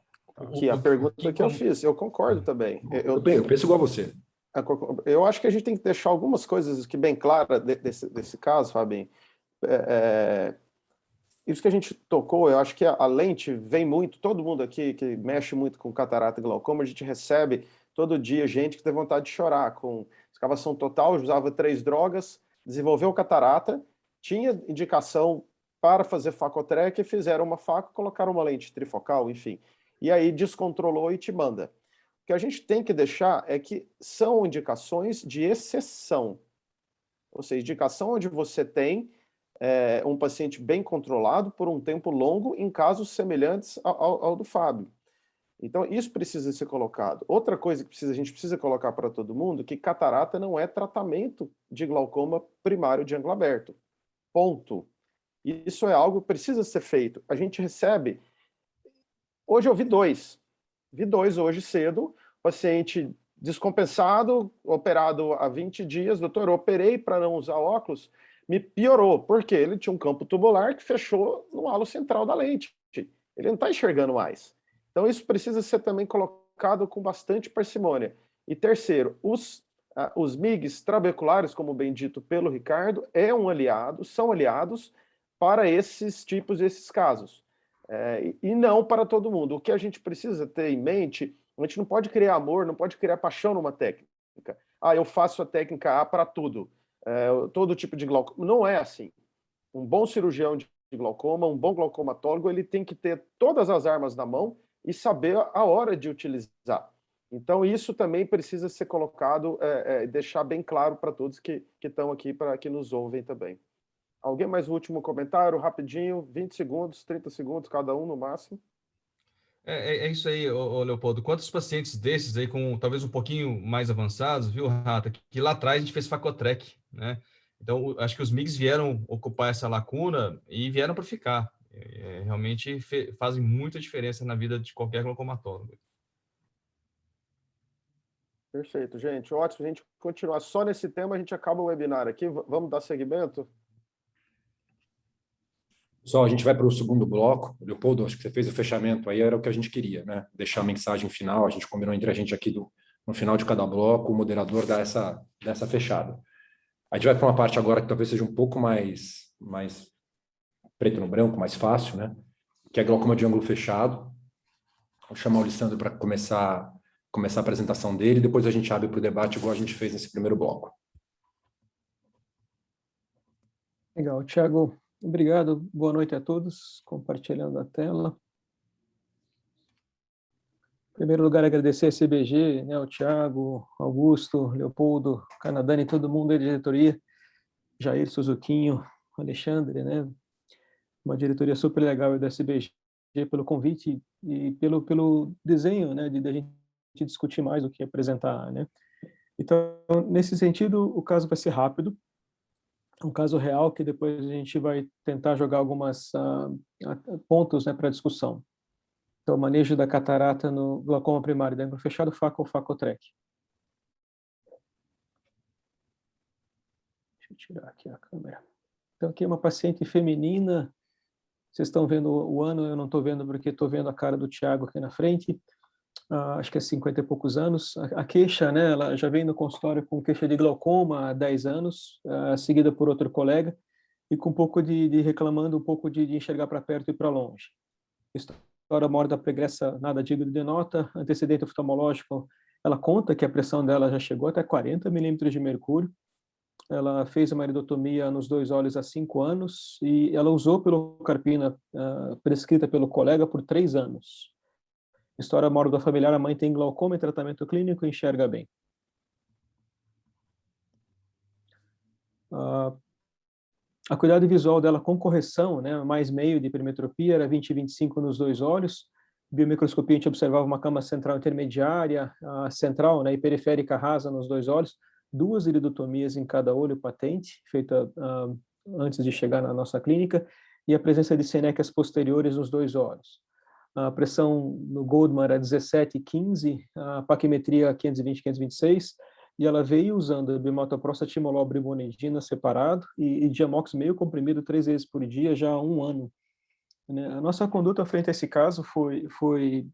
Que a pergunta que eu fiz, eu concordo também. Eu penso igual a você. Eu acho que a gente tem que deixar algumas coisas aqui bem claras desse caso, Fabinho. Isso que a gente tocou, eu acho que a lente vem muito, todo mundo aqui que mexe muito com catarata e glaucoma, a gente recebe todo dia gente que tem vontade de chorar, com escavação total, usava 3 drogas, desenvolveu catarata, tinha indicação para fazer facotrec, fizeram uma faco, colocaram uma lente trifocal, enfim. E aí descontrolou e te manda. O que a gente tem que deixar é que são indicações de exceção. Ou seja, indicação onde você tem um paciente bem controlado por um tempo longo em casos semelhantes ao do Fábio. Então, isso precisa ser colocado. Outra coisa que a gente precisa colocar para todo mundo, que catarata não é tratamento de glaucoma primário de ângulo aberto. Ponto. Isso é algo que precisa ser feito. A gente recebe... Hoje eu vi dois hoje cedo, paciente descompensado, operado há 20 dias, doutor, eu operei para não usar óculos, me piorou, porque ele tinha um campo tubular que fechou no halo central da lente. Ele não está enxergando mais. Então, isso precisa ser também colocado com bastante parcimônia. E terceiro, os MIGs trabeculares, como bem dito pelo Ricardo, são aliados para esses tipos, esses casos. E não para todo mundo. O que a gente precisa ter em mente, a gente não pode criar amor, não pode criar paixão numa técnica. Eu faço a técnica A para tudo. Todo tipo de glaucoma. Não é assim. Um bom cirurgião de glaucoma, um bom glaucomatólogo, ele tem que ter todas as armas na mão e saber a hora de utilizar. Então, isso também precisa ser colocado, deixar bem claro para todos que estão aqui, para que nos ouvem também. Alguém mais um último comentário, rapidinho, 20 segundos, 30 segundos, cada um no máximo. É isso aí, Leopoldo. Quantos pacientes desses aí, com talvez um pouquinho mais avançados, viu, Rata, que lá atrás a gente fez Facotrec, né? Então, acho que os MIGs vieram ocupar essa lacuna e vieram para ficar. Realmente fazem muita diferença na vida de qualquer glaucomatólogo. Perfeito, gente. Ótimo. Se a gente continuar só nesse tema, a gente acaba o webinar aqui. Vamos dar seguimento? Pessoal, a gente vai para o segundo bloco. Leopoldo, acho que você fez o fechamento aí, era o que a gente queria, né? Deixar a mensagem final, a gente combinou entre a gente aqui no final de cada bloco, o moderador dá essa fechada. A gente vai para uma parte agora que talvez seja um pouco mais preto no branco, mais fácil, né? Que é glaucoma de ângulo fechado. Vou chamar o Lissandro para começar a apresentação dele, depois a gente abre para o debate, igual a gente fez nesse primeiro bloco. Legal, Thiago, obrigado, boa noite a todos, compartilhando a tela. Em primeiro lugar, agradecer a CBG, né, o Thiago, Augusto, Leopoldo, Canadani, todo mundo da diretoria, Jair, Suzuquinho, Alexandre, né, uma diretoria super legal da CBG, pelo convite e pelo desenho, né, de a gente discutir mais do que apresentar, né. Então, nesse sentido, o caso vai ser rápido, um caso real que depois a gente vai tentar jogar algumas pontos, né, para discussão. Então, manejo da catarata no glaucoma primário, ângulo fechado, Faco ou Facotrec. Deixa eu tirar aqui a câmera. Então, aqui é uma paciente feminina. Vocês estão vendo o ano, eu não estou vendo porque estou vendo a cara do Thiago aqui na frente. Acho que é 50 e poucos anos. A queixa, né, ela já vem no consultório com queixa de glaucoma há 10 anos, seguida por outro colega, e com um pouco reclamando um pouco de enxergar para perto e para longe. História morda pregressa, nada digno de nota. Antecedente oftalmológico, ela conta que a pressão dela já chegou até 40 milímetros de mercúrio. Ela fez uma iridotomia nos 2 olhos há 5 anos e ela usou pilocarpina prescrita pelo colega por 3 anos. História mórbido familiar, a mãe tem glaucoma em tratamento clínico e enxerga bem. A acuidade visual dela com correção, né, mais meio de hipermetropia, era 20/25 nos 2 olhos. Biomicroscopia, a gente observava uma cama central intermediária, central, né, e periférica rasa nos 2 olhos, 2 iridotomias em cada olho patente, feita antes de chegar na nossa clínica, e a presença de senéquias posteriores nos 2 olhos. A pressão no Goldman era 17/15, a paquimetria 520/526, e ela veio usando a bimatoprostatimolol brimonidina separado e Diamox meio comprimido 3 vezes por dia já há 1 ano. Né? A nossa conduta frente a esse caso foi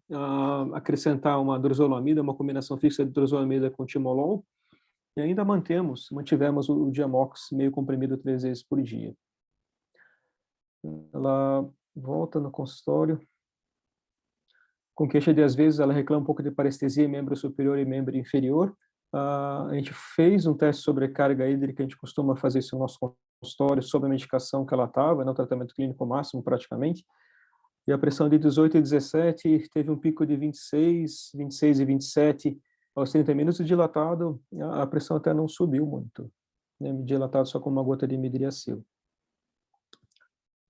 acrescentar uma dorzolamida, uma combinação fixa de dorzolamida com timolol, e ainda mantivemos o Diamox meio comprimido 3 vezes por dia. Ela volta no consultório. Com queixa de, às vezes, ela reclama um pouco de parestesia em membro superior e membro inferior. A gente fez um teste sobre carga hídrica, a gente costuma fazer isso no nosso consultório, sobre a medicação que ela estava, no tratamento clínico máximo, praticamente. E a pressão de 18 e 17 teve um pico de 26 e 27 aos 30 minutos, dilatado, a pressão até não subiu muito, né? Dilatado só com uma gota de midriacil.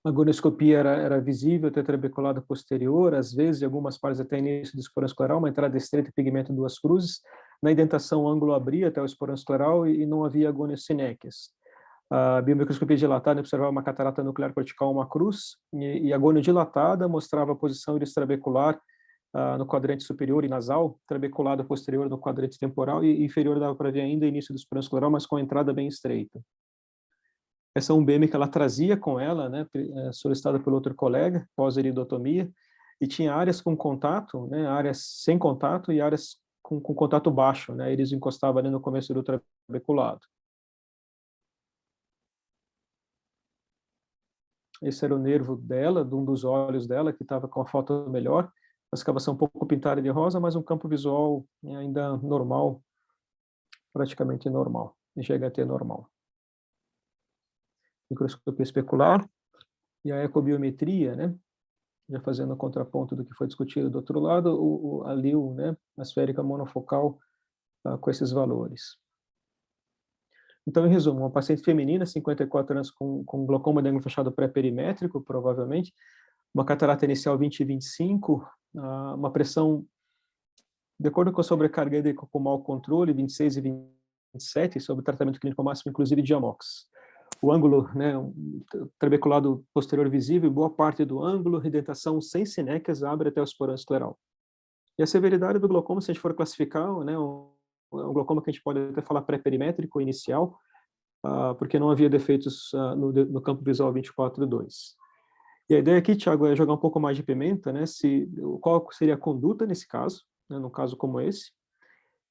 A agonoscopia era visível, tetrabeculado posterior, às vezes, em algumas partes até início do esporão escleral, uma entrada estreita e pigmento duas cruzes. Na indentação, o ângulo abria até o esporão escleral e não havia agonosinéquias. A biomicroscopia dilatada observava uma catarata nuclear cortical, uma cruz, e a gonodilatada mostrava a posição extrabecular no quadrante superior e nasal, trabeculada posterior no quadrante temporal, e inferior dava para ver ainda o início do esporão escleral, mas com a entrada bem estreita. Essa 1BM que ela trazia com ela, né, solicitada pelo outro colega, pós-iridotomia, e tinha áreas com contato, né, áreas sem contato e áreas com contato baixo, né, eles encostavam ali no começo do trabeculado. Esse era o nervo dela, de um dos olhos dela, que estava com a foto melhor, a escavação um pouco pintada de rosa, mas um campo visual ainda normal, praticamente normal, GHT normal. Microscopia especular e a ecobiometria, né? Já fazendo o contraponto do que foi discutido do outro lado, a LIU, né? A esférica monofocal com esses valores. Então, em resumo, uma paciente feminina, 54 anos, com glaucoma de ângulo fechado pré-perimétrico, provavelmente, uma catarata inicial 20/25, uma pressão, de acordo com a sobrecarga hídrica com mau controle, 26 e 27, sob tratamento clínico máximo, inclusive de Amox. O ângulo, né, trabeculado posterior visível, boa parte do ângulo, redentação sem sinéquias, abre até o esporão escleral. E a severidade do glaucoma, se a gente for classificar, né, um glaucoma que a gente pode até falar pré-perimétrico inicial, porque não havia defeitos no campo visual 24/2. E a ideia aqui, Thiago, é jogar um pouco mais de pimenta, né, qual seria a conduta nesse caso, né, num caso como esse,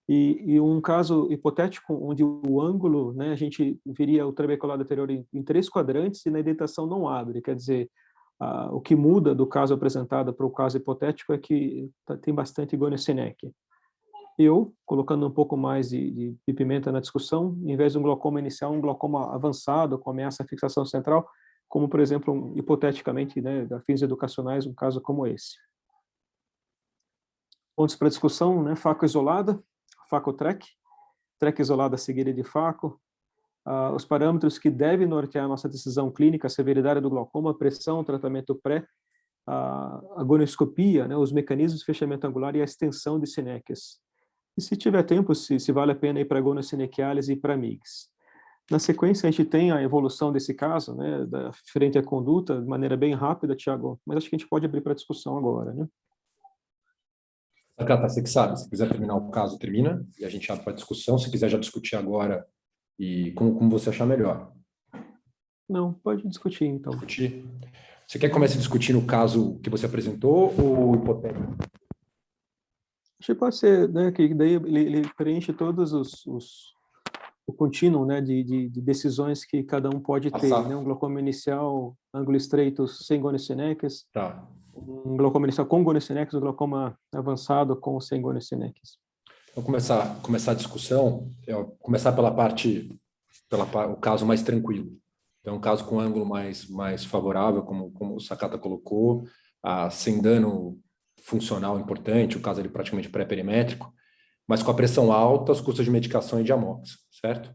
e um caso hipotético onde o ângulo, né, a gente viria o trabeculado anterior em 3 quadrantes e na indentação não abre, quer dizer, o que muda do caso apresentado para o caso hipotético é que tem bastante gonosinéquia. Eu, colocando um pouco mais de pimenta na discussão, em vez de um glaucoma inicial, um glaucoma avançado com ameaça à fixação central, como, por exemplo, hipoteticamente, né, a fins educacionais, um caso como esse. Pontos para discussão, né, faco isolada, faco-trec, trec isolada seguida de faco, os parâmetros que devem nortear a nossa decisão clínica, a severidade do glaucoma, pressão, tratamento pré, a agonoscopia, né, os mecanismos de fechamento angular e a extensão de sinéquias. E se tiver tempo, se vale a pena ir para a agonosinequiálise e para MIGS. Na sequência, a gente tem a evolução desse caso, né, frente à conduta, de maneira bem rápida, Thiago, mas acho que a gente pode abrir para discussão agora, né? Cata, você que sabe, se quiser terminar o caso, termina, e a gente abre para discussão. Se quiser já discutir agora, e como você achar melhor. Não, pode discutir, então. Discutir. Você quer que comece discutindo o caso que você apresentou ou hipotético? Acho que pode ser, né, que daí ele preenche todos o contínuo, né, de decisões que cada um pode ter, né, um glaucoma inicial, ângulo estreito sem gonosinéquias, tá. Um glaucoma inicial com gonosinéquias, um glaucoma avançado com sem gonosinéquias. Então, começar a discussão, começar o caso mais tranquilo. Então, um caso com ângulo mais favorável, como o Sakata colocou, sem dano funcional importante, o caso ali praticamente pré-perimétrico, mas com a pressão alta, os custos de medicação e de Amox, certo?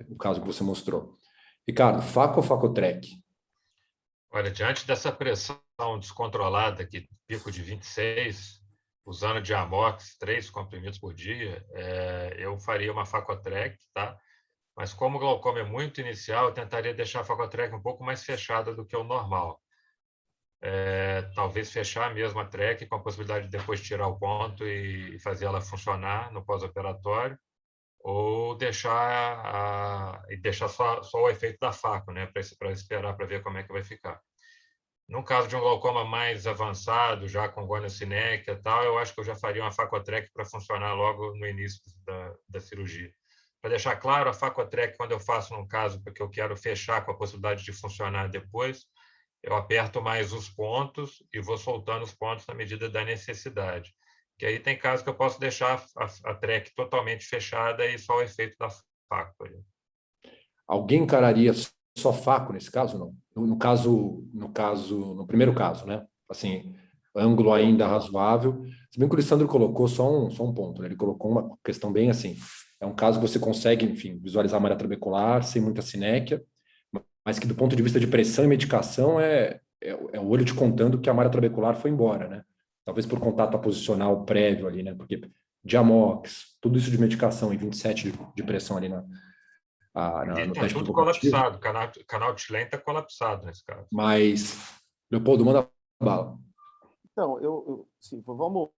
O caso que você mostrou. Ricardo, faco ou facotrec? Olha, diante dessa pressão descontrolada, que pico de 26, usando de Amox, 3 comprimidos por dia, eu faria uma facotrec, tá? Mas como o glaucoma é muito inicial, eu tentaria deixar a facotrec um pouco mais fechada do que o normal. Talvez fechar mesmo a trec com a possibilidade de depois tirar o ponto e fazer ela funcionar no pós-operatório, ou deixar só o efeito da faco, né, para esperar para ver como é que vai ficar. No caso de um glaucoma mais avançado, já com gonosinéquia e tal, eu acho que eu já faria uma facotrec para funcionar logo no início da cirurgia. Para deixar claro, a facotrec, quando eu faço num caso porque eu quero fechar com a possibilidade de funcionar depois, eu aperto mais os pontos e vou soltando os pontos na medida da necessidade. Que aí tem casos que eu posso deixar a trec totalmente fechada e só o efeito da faco. Alguém encararia só faco nesse caso, não? No primeiro caso, né? Assim, ângulo ainda razoável. Se bem que o Alessandro colocou só um ponto, né? Ele colocou uma questão bem assim. É um caso que você consegue, enfim, visualizar a malha trabecular sem muita sinéquia, mas que do ponto de vista de pressão e medicação é o olho te contando que a malha trabecular foi embora, né? Talvez por contato posicional prévio ali, né? Porque Diamox, tudo isso de medicação e 27 de pressão ali Ali no está teste tudo provocativo. colapsado, o canal Tilem está colapsado nesse caso. Mas, Leopoldo, manda bala. Então, sim, vamos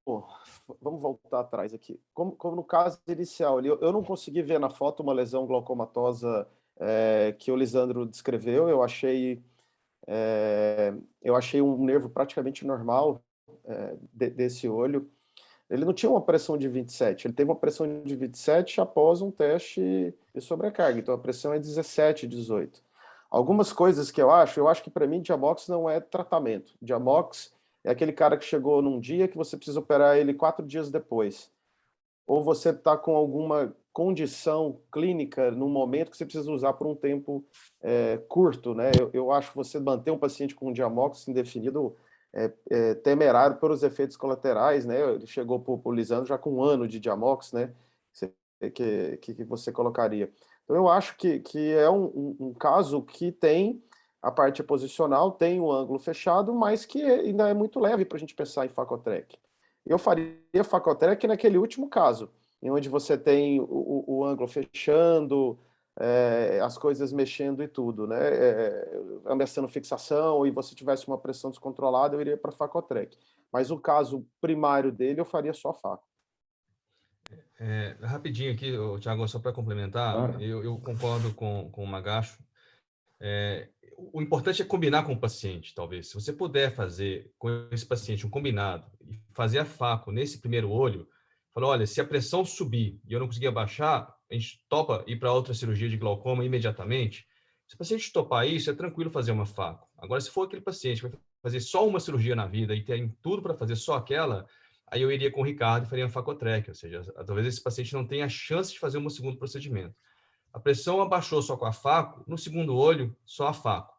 voltar atrás aqui. Como no caso inicial, eu não consegui ver na foto uma lesão glaucomatosa que o Lisandro descreveu. Eu achei um nervo praticamente normal desse olho. Ele não tinha uma pressão de 27, ele teve uma pressão de 27 após um teste de sobrecarga, então a pressão é 17, 18. Algumas coisas que eu acho que para mim Diamox não é tratamento. Diamox é aquele cara que chegou num dia que você precisa operar ele 4 dias depois. Ou você está com alguma condição clínica no momento que você precisa usar por um tempo curto, né? Eu acho que você manter um paciente com Diamox indefinido temerário pelos efeitos colaterais, né? Ele chegou para o Lisandro já com 1 ano de Diamox, né? Que você colocaria. Então, eu acho que é um caso que tem a parte posicional, tem o ângulo fechado, mas que ainda é muito leve para a gente pensar em Facotrec. Eu faria Facotrec naquele último caso, em onde você tem o ângulo fechando, as coisas mexendo e tudo, né? Ameaçando fixação, e você tivesse uma pressão descontrolada, eu iria para Facotrec. Mas o caso primário dele, eu faria só Faco. Rapidinho aqui, Thiago, só para complementar, Claro. eu concordo com o Magacho. O importante é combinar com o paciente, talvez. Se você puder fazer com esse paciente um combinado e fazer a faco nesse primeiro olho, falar, olha, se a pressão subir e eu não conseguir abaixar, a gente topa ir para outra cirurgia de glaucoma imediatamente. Se o paciente topar isso, é tranquilo fazer uma faco. Agora, se for aquele paciente que vai fazer só uma cirurgia na vida e tem tudo para fazer só aquela, aí eu iria com o Ricardo e faria uma facotrec, ou seja, talvez esse paciente não tenha a chance de fazer um segundo procedimento. A pressão abaixou só com a faco, no segundo olho, só a faco.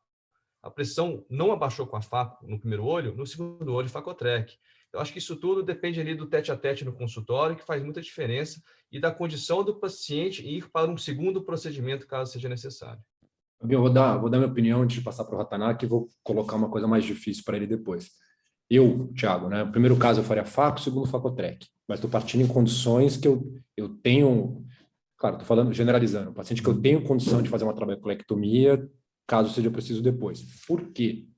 A pressão não abaixou com a faco no primeiro olho, no segundo olho, facotrec. Eu acho que isso tudo depende ali do tete-a-tete no consultório, que faz muita diferença, e da condição do paciente ir para um segundo procedimento, caso seja necessário. Eu vou dar minha opinião antes de passar para o Ratanak e vou colocar uma coisa mais difícil para ele depois. Eu, Thiago, né? O primeiro caso eu faria Faco, o segundo Facotrec. Mas estou partindo em condições que eu tenho. Claro, estou falando, generalizando. Paciente que eu tenho condição de fazer uma trabeculectomia, caso seja preciso depois. Por quê?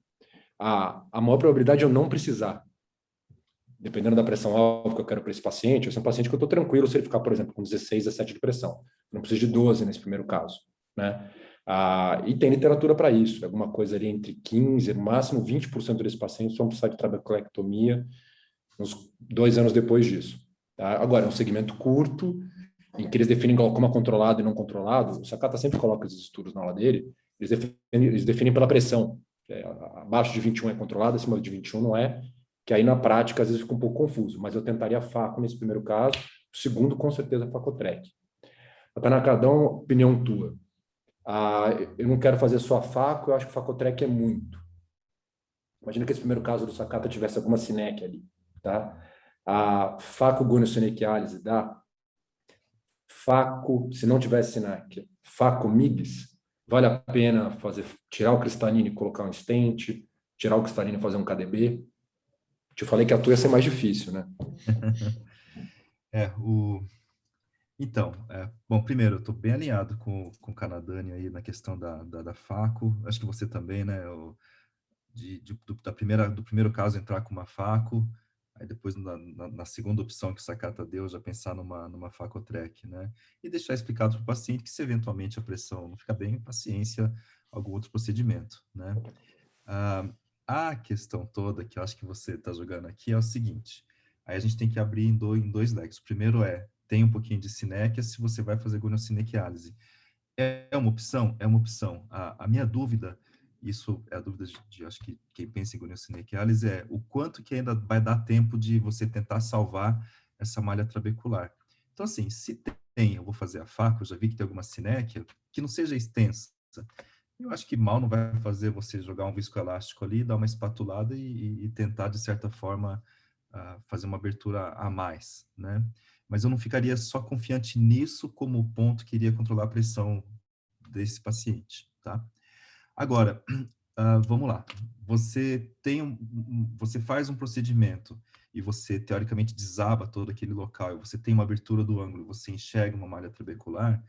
A maior probabilidade é eu não precisar. Dependendo da pressão alta que eu quero para esse paciente, esse é um paciente que eu estou tranquilo se ele ficar, por exemplo, com 16, 17 de pressão. Não preciso de 12 nesse primeiro caso, né? E tem literatura para isso, alguma coisa ali entre 15%, no máximo 20% desses pacientes vão precisar de trabeculectomia uns 2 anos depois disso. Tá? Agora, é um segmento curto, em que eles definem glaucoma controlado e não controlado. O Sakata sempre coloca esses estudos na aula dele, eles definem pela pressão. Abaixo de 21 é controlado, acima de 21 não é, que aí na prática às vezes fica um pouco confuso, mas eu tentaria Faco nesse primeiro caso, o segundo com certeza Facotrec. Tanaka, dá uma opinião tua. Eu não quero fazer só a Faco, eu acho que o Facotrec é muito. Imagina que esse primeiro caso do Sakata tivesse alguma SINEC ali, tá? A Faco goniosenequiálise dá. Faco, se não tivesse SINEC, Faco MIGS, vale a pena tirar o cristalino e colocar um stent, tirar o cristalino e fazer um KDB? Te falei que a tua ia ser mais difícil, né? Então, bom, primeiro, eu estou bem alinhado com o Canadani aí na questão da Faco, acho que você também, né, do primeiro caso entrar com uma Faco, aí depois na segunda opção que o Sakata deu, já pensar numa Facotrec, né, e deixar explicado para o paciente que se eventualmente a pressão não fica bem, paciência, algum outro procedimento, né. A questão toda que eu acho que você está jogando aqui é o seguinte, aí a gente tem que abrir em dois leques. O primeiro tem um pouquinho de sinéquia se você vai fazer goniossinequiálise. É uma opção? É uma opção. A minha dúvida, isso é a dúvida de acho que quem pensa em goniossinequiálise, é o quanto que ainda vai dar tempo de você tentar salvar essa malha trabecular. Então, assim, se tem, eu vou fazer a faca, eu já vi que tem alguma sinéquia, que não seja extensa. Eu acho que mal não vai fazer você jogar um viscoelástico ali, dar uma espatulada e tentar, de certa forma, fazer uma abertura a mais, né? Mas eu não ficaria só confiante nisso como ponto que iria controlar a pressão desse paciente, tá? Agora, vamos lá. Você você faz um procedimento e você, teoricamente, desaba todo aquele local, e você tem uma abertura do ângulo, você enxerga uma malha trabecular,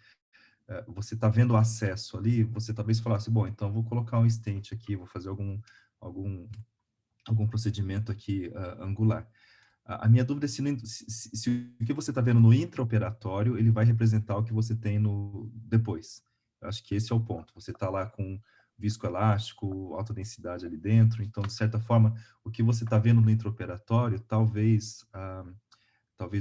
você está vendo o acesso ali, você talvez falasse, bom, então vou colocar um stent aqui, vou fazer algum, algum procedimento aqui angular. A minha dúvida é se o que você está vendo no intraoperatório, ele vai representar o que você tem no depois. Eu acho que esse é o ponto. Você está lá com viscoelástico, alta densidade ali dentro, então, de certa forma, o que você está vendo no intraoperatório, talvez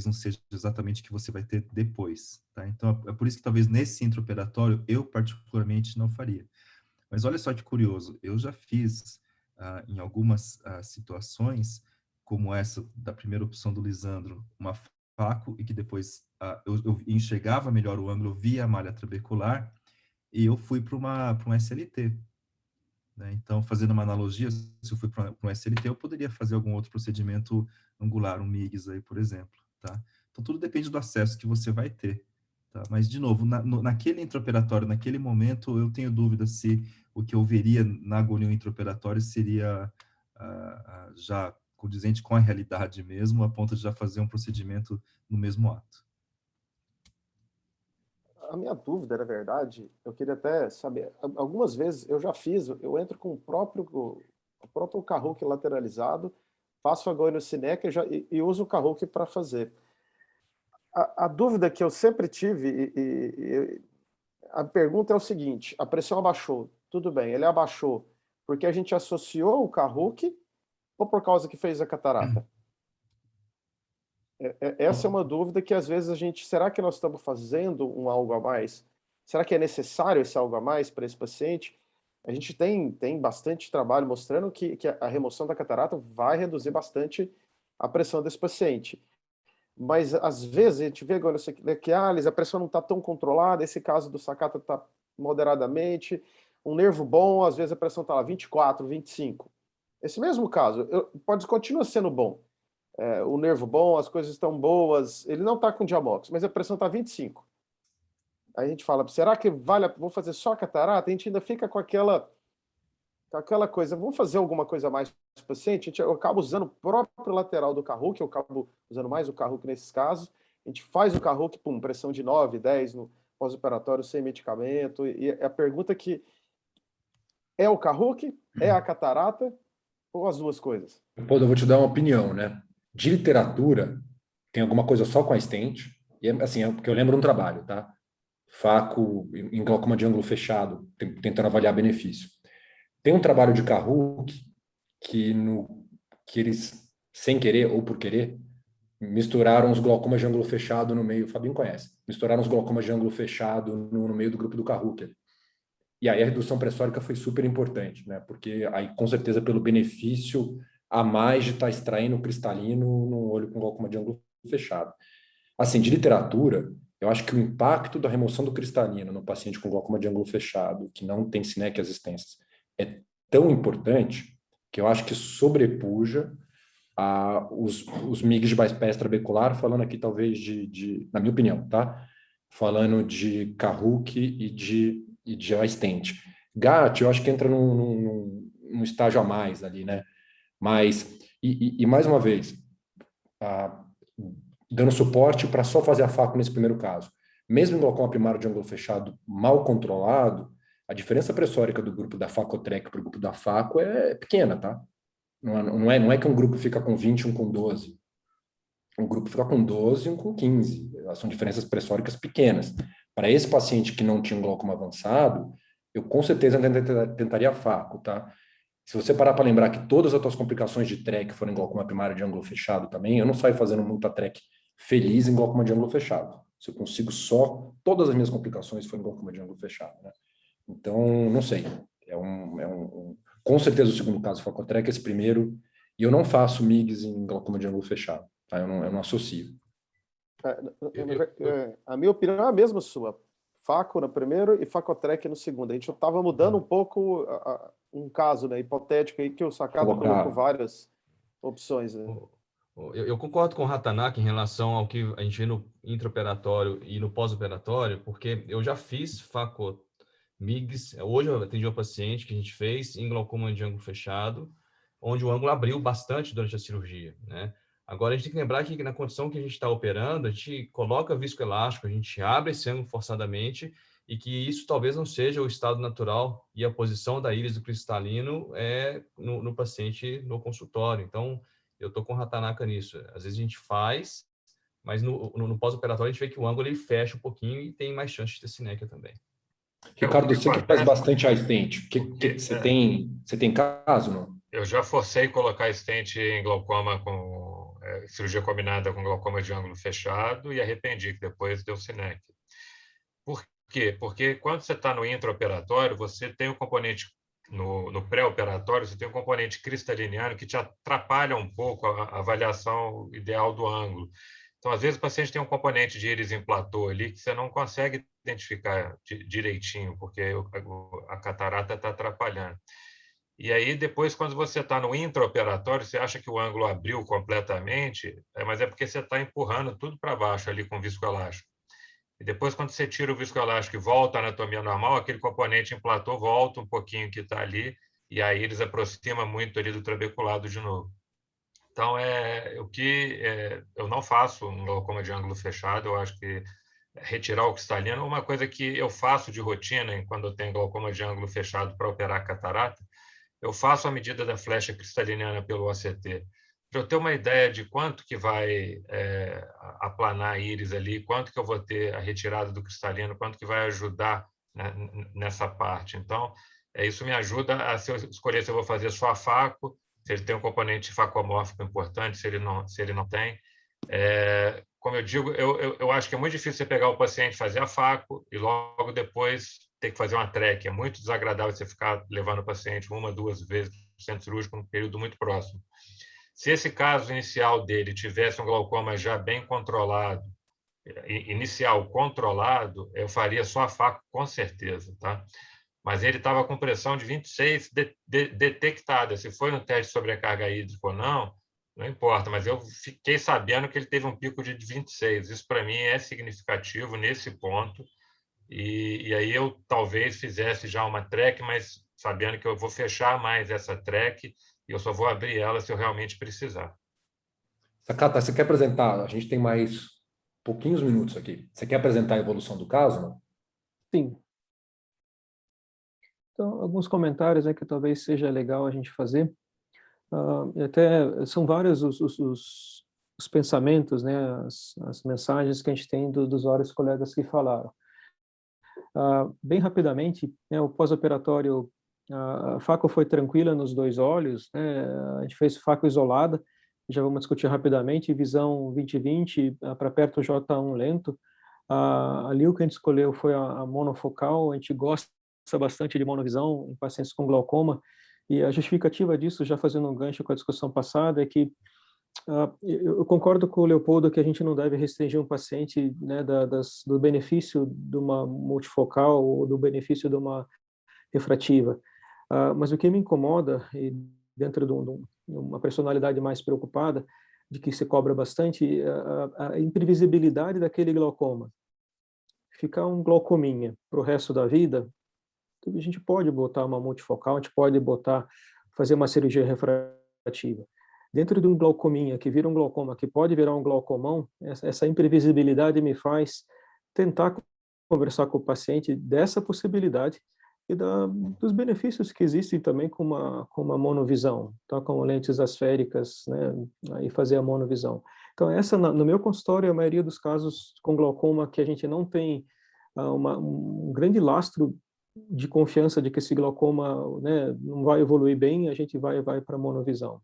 não seja exatamente o que você vai ter depois, tá? Então, é por isso que talvez nesse intraoperatório, eu particularmente não faria. Mas olha só que curioso, eu já fiz em algumas situações, como essa da primeira opção do Lisandro, uma faco, e que depois eu enxergava melhor o ângulo, eu via a malha trabecular, e eu fui para um SLT. Né? Então, fazendo uma analogia, se eu fui para um SLT, eu poderia fazer algum outro procedimento angular, um MIGS aí, por exemplo. Tá? Então, tudo depende do acesso que você vai ter. Tá? Mas, de novo, naquele intraoperatório, naquele momento, eu tenho dúvida se o que eu veria na agonia intraoperatória seria já condizente com a realidade mesmo, a ponto de já fazer um procedimento no mesmo ato. A minha dúvida, na verdade, eu queria até saber, algumas vezes eu já fiz, eu entro com o próprio Kahoot lateralizado, faço a goino Sineca e uso o Kahoot para fazer. A dúvida que eu sempre tive, a pergunta é o seguinte, a pressão abaixou, tudo bem, ele abaixou porque a gente associou o Kahoot ou por causa que fez a catarata? Essa é uma dúvida que às vezes será que nós estamos fazendo um algo a mais? Será que é necessário esse algo a mais para esse paciente? A gente tem bastante trabalho mostrando que a remoção da catarata vai reduzir bastante a pressão desse paciente. Mas às vezes a gente vê agora que a pressão não está tão controlada, esse caso do Sakata está moderadamente, um nervo bom, às vezes a pressão está lá 24, 25. Esse mesmo caso, continua sendo bom. O nervo bom, as coisas estão boas, ele não está com diamox, mas a pressão está 25. Aí a gente fala, será que vou fazer só catarata? A gente ainda fica com aquela coisa, vamos fazer alguma coisa mais para o paciente? Eu acabo usando o próprio lateral do Kahoot, eu acabo usando mais o Kahoot nesses casos, a gente faz o Kahoot, pressão de 9, 10 no pós-operatório sem medicamento, e a pergunta que é o Kahoot, é a catarata ou as duas coisas? Pô, eu vou te dar uma opinião, né? De literatura, tem alguma coisa só com a stent, e assim, porque eu lembro um trabalho, tá? Faco em glaucoma de ângulo fechado, tentando avaliar benefício. Tem um trabalho de Kahoot que eles, sem querer ou por querer, misturaram os glaucomas de ângulo fechado no meio, o Fabinho conhece, misturaram os glaucomas de ângulo fechado no meio do grupo do Kahoot. E aí a redução pressórica foi super importante, né? Porque aí, com certeza, pelo benefício a mais de estar extraindo cristalino no olho com glaucoma de ângulo fechado. Assim, de literatura, eu acho que o impacto da remoção do cristalino no paciente com glaucoma de ângulo fechado, que não tem SINEC existências, é tão importante que eu acho que sobrepuja os MIGs de bypass trabecular, falando aqui talvez na minha opinião, tá? Falando de Kahoot e de stent. GAT, eu acho que entra num estágio a mais ali, né? Mas, e mais uma vez, dando suporte para só fazer a faco nesse primeiro caso. Mesmo em glaucoma primário de ângulo fechado mal controlado, a diferença pressórica do grupo da Facotrec para o grupo da Faco é pequena, tá? Não é que um grupo fica com 20 e um com 12. Um grupo fica com 12 e um com 15. São diferenças pressóricas pequenas. Para esse paciente que não tinha um glaucoma avançado, eu com certeza tentaria a Faco, tá? Se você parar para lembrar que todas as tuas complicações de TREC foram em glaucoma primário de ângulo fechado também, eu não saio fazendo muita TREC feliz em glaucoma de ângulo fechado. Se eu consigo todas as minhas complicações foram em glaucoma de ângulo fechado, né? Então, não sei. Com certeza o segundo caso foi Facotrec, esse primeiro, e eu não faço MIGs em glaucoma de ângulo fechado, tá? Eu não associo. A minha opinião é a mesma sua. Faco no primeiro e Facotrec no segundo. A gente estava mudando um pouco um caso, né, hipotético aí que o Sakata colocou várias opções. Né? Eu concordo com o Ratanaka em relação ao que a gente vê no intraoperatório e no pós-operatório, porque eu já fiz Faco MIGS. Hoje eu atendi uma paciente que a gente fez em glaucoma de ângulo fechado, onde o ângulo abriu bastante durante a cirurgia, né? Agora, a gente tem que lembrar que na condição que a gente está operando, a gente coloca viscoelástico, a gente abre esse ângulo forçadamente, e que isso talvez não seja o estado natural e a posição da íris do cristalino no paciente no consultório. Então, eu estou com Ratanaka nisso. Às vezes a gente faz, mas no pós-operatório a gente vê que o ângulo ele fecha um pouquinho e tem mais chance de ter sinéquia também. Ricardo, você que faz bastante iStent, você tem caso, não? Eu já forcei colocar stent em glaucoma com cirurgia combinada com glaucoma de ângulo fechado e arrependi, que depois deu sinéquia. Por quê? Porque quando você está no intraoperatório, você tem um componente, no pré-operatório, você tem um componente cristaliniano que te atrapalha um pouco a avaliação ideal do ângulo. Então, às vezes, o paciente tem um componente de íris em platô ali que você não consegue identificar direitinho, porque a catarata está atrapalhando. E aí, depois, quando você está no intraoperatório, você acha que o ângulo abriu completamente, mas é porque você está empurrando tudo para baixo ali com viscoelástico. E depois, quando você tira o viscoelástico e volta à anatomia normal, aquele componente em platô volta um pouquinho que está ali, e aí eles aproximam muito ali do trabeculado de novo. Então, eu não faço um glaucoma de ângulo fechado, eu acho que retirar o cristalino, uma coisa que eu faço de rotina, quando eu tenho glaucoma de ângulo fechado para operar catarata, eu faço a medida da flecha cristaliniana pelo OCT, para eu ter uma ideia de quanto que vai aplanar a íris ali, quanto que eu vou ter a retirada do cristalino, quanto que vai ajudar nessa parte. Então, isso me ajuda a escolher se eu vou fazer só a faco, se ele tem um componente facomórfico importante, se ele não tem. Como eu digo, eu acho que é muito difícil você pegar o paciente, fazer a faco e logo depois ter que fazer uma TREC. É muito desagradável você ficar levando o paciente 1, 2 vezes para o centro cirúrgico num período muito próximo. Se esse caso inicial dele tivesse um glaucoma já bem controlado, inicial controlado, eu faria só a faco com certeza, tá? Mas ele estava com pressão de 26 detectada. Se foi no teste de sobrecarga hídrica ou não, não importa, mas eu fiquei sabendo que ele teve um pico de 26. Isso, para mim, é significativo nesse ponto. E aí eu talvez fizesse já uma TREC, mas sabendo que eu vou fechar mais essa TREC e eu só vou abrir ela se eu realmente precisar. Sakata, você quer apresentar? A gente tem mais pouquinhos minutos aqui. Você quer apresentar a evolução do caso, não? Sim. Então, alguns comentários que talvez seja legal a gente fazer. Até são vários os pensamentos, né, as mensagens que a gente tem dos vários colegas que falaram. Bem rapidamente, né, o pós-operatório, a faco foi tranquila nos 2 olhos, né, a gente fez faco isolada, já vamos discutir rapidamente, visão 20/20 para perto J1 lento. Ali o que a gente escolheu foi a monofocal, a gente gosta bastante de monovisão em pacientes com glaucoma, e a justificativa disso, já fazendo um gancho com a discussão passada, é que eu concordo com o Leopoldo que a gente não deve restringir um paciente, né, do benefício de uma multifocal ou do benefício de uma refrativa. Mas o que me incomoda, e dentro de uma personalidade mais preocupada, de que se cobra bastante, a imprevisibilidade daquele glaucoma. Ficar um glaucominha para o resto da vida, a gente pode botar uma multifocal, a gente pode fazer uma cirurgia refrativa. Dentro de um glaucominha que vira um glaucoma, que pode virar um glaucomão, essa imprevisibilidade me faz tentar conversar com o paciente dessa possibilidade e dos benefícios que existem também com uma monovisão, tá? Com lentes asféricas, né? Aí fazer a monovisão. Então, no meu consultório, a maioria dos casos com glaucoma que a gente não tem um grande lastro de confiança de que esse glaucoma, né, não vai evoluir bem, a gente vai para a monovisão.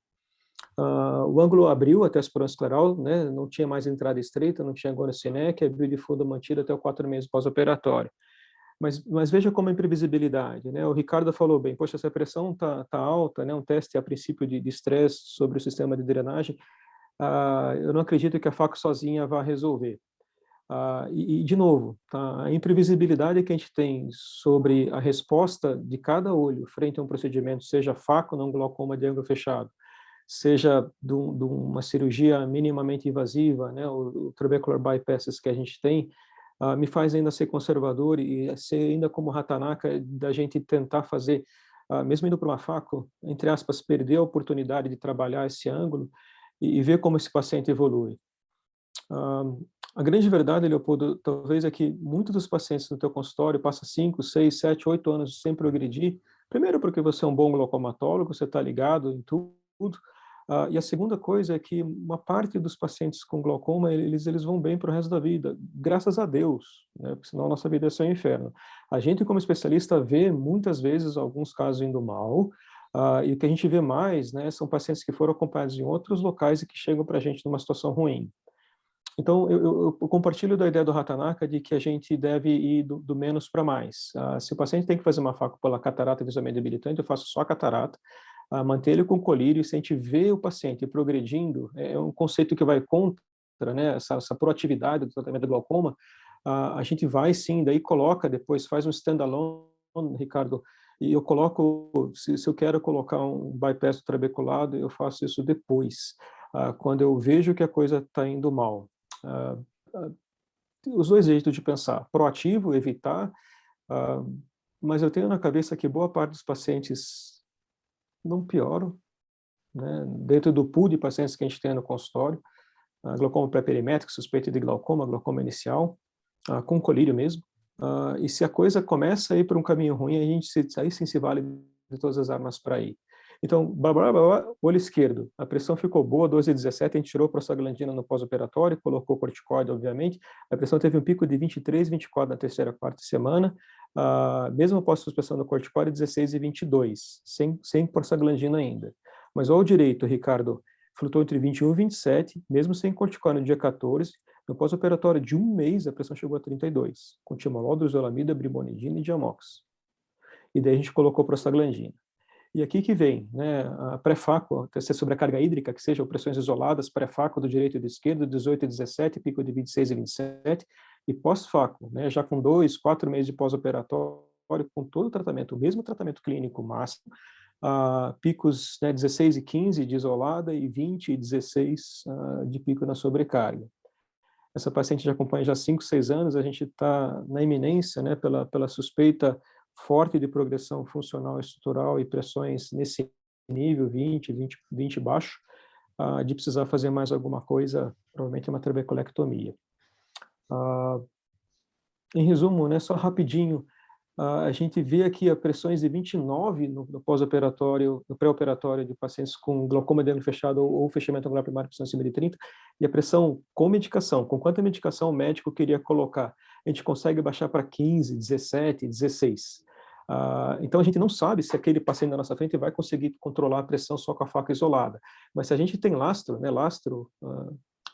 O ângulo abriu até a esperança escleral, né, não tinha mais entrada estreita, não tinha gonosinéquia, abriu de fundo mantido até o 4 meses pós-operatório. Mas veja como a imprevisibilidade, né? O Ricardo falou bem, poxa, essa pressão tá alta, né? Um teste a princípio de estresse sobre o sistema de drenagem, eu não acredito que a faco sozinha vá resolver. E de novo, tá? A imprevisibilidade que a gente tem sobre a resposta de cada olho frente a um procedimento, seja faco, não glaucoma de ângulo fechado, seja de uma cirurgia minimamente invasiva, né? O trabecular bypasses que a gente tem, me faz ainda ser conservador e ser ainda como Hatanaka, da gente tentar fazer, mesmo indo para uma faco, entre aspas, perder a oportunidade de trabalhar esse ângulo e ver como esse paciente evolui. A grande verdade, Leopoldo, talvez é que muitos dos pacientes no teu consultório passam 5, 6, 7, 8 anos sem progredir. Primeiro porque você é um bom glaucomatólogo, você está ligado em tudo. E a segunda coisa é que uma parte dos pacientes com glaucoma, eles vão bem para o resto da vida, graças a Deus, né? Porque senão a nossa vida é só um inferno. A gente, como especialista, vê muitas vezes alguns casos indo mal, e o que a gente vê mais, né, são pacientes que foram acompanhados em outros locais e que chegam para a gente numa situação ruim. Então, eu compartilho da ideia do Hatanaka de que a gente deve ir do menos para mais. Se o paciente tem que fazer uma faco pela catarata visualmente debilitante, eu faço só a catarata, manter ele com colírio, e se a gente vê o paciente progredindo, é um conceito que vai contra, né, essa proatividade do tratamento do glaucoma, a gente vai sim, daí coloca depois, faz um standalone, Ricardo, e eu coloco, se eu quero colocar um bypass trabeculado, eu faço isso depois, quando eu vejo que a coisa está indo mal. Os dois jeitos de pensar, proativo, evitar, mas eu tenho na cabeça que boa parte dos pacientes não pioram, né? Dentro do pool de pacientes que a gente tem no consultório, glaucoma pré-perimétrico, suspeita de glaucoma blá com colírio mesmo, e se a coisa começa a ir para um caminho ruim, aí sim se vale de todas as armas para ir. Então, olho esquerdo, a pressão ficou boa, 12,17, a gente tirou prostaglandina no pós-operatório, colocou corticoide, obviamente, a pressão teve um pico de 23, 24 na terceira, quarta semana, mesmo após suspensão do corticoide, 16,22, sem prostaglandina ainda. Mas olha o direito, Ricardo, flutuou entre 21 e 27, mesmo sem corticoide no dia 14, no pós-operatório de um mês, a pressão chegou a 32, com timolol, dorzolamida, brimonidina e diamox. E daí a gente colocou prostaglandina. E aqui que vem, né, a pré-faco, se sobre a carga hídrica, que sejam pressões isoladas, pré-faco do direito e do esquerdo, 18 e 17, pico de 26 e 27, e pós-faco, né, já com 2, 4 meses de pós-operatório, com todo o tratamento, o mesmo tratamento clínico máximo, picos, né, 16 e 15 de isolada e 20 e 16 de pico na sobrecarga. Essa paciente já acompanha já 5, 6 anos, a gente está na iminência, né, pela suspeita forte de progressão funcional e estrutural e pressões nesse nível 20 baixo, de precisar fazer mais alguma coisa, provavelmente uma trabeculectomia. Em resumo, né, só rapidinho, a gente vê aqui pressões de 29 no pós-operatório, no pré-operatório de pacientes com glaucoma de ângulo fechado ou fechamento angular primário, pressão acima de 30, e a pressão com medicação, com quanta medicação o médico queria colocar. A gente consegue baixar para 15, 17, 16. Então a gente não sabe se aquele paciente na nossa frente vai conseguir controlar a pressão só com a faca isolada. Mas se a gente tem lastro, né,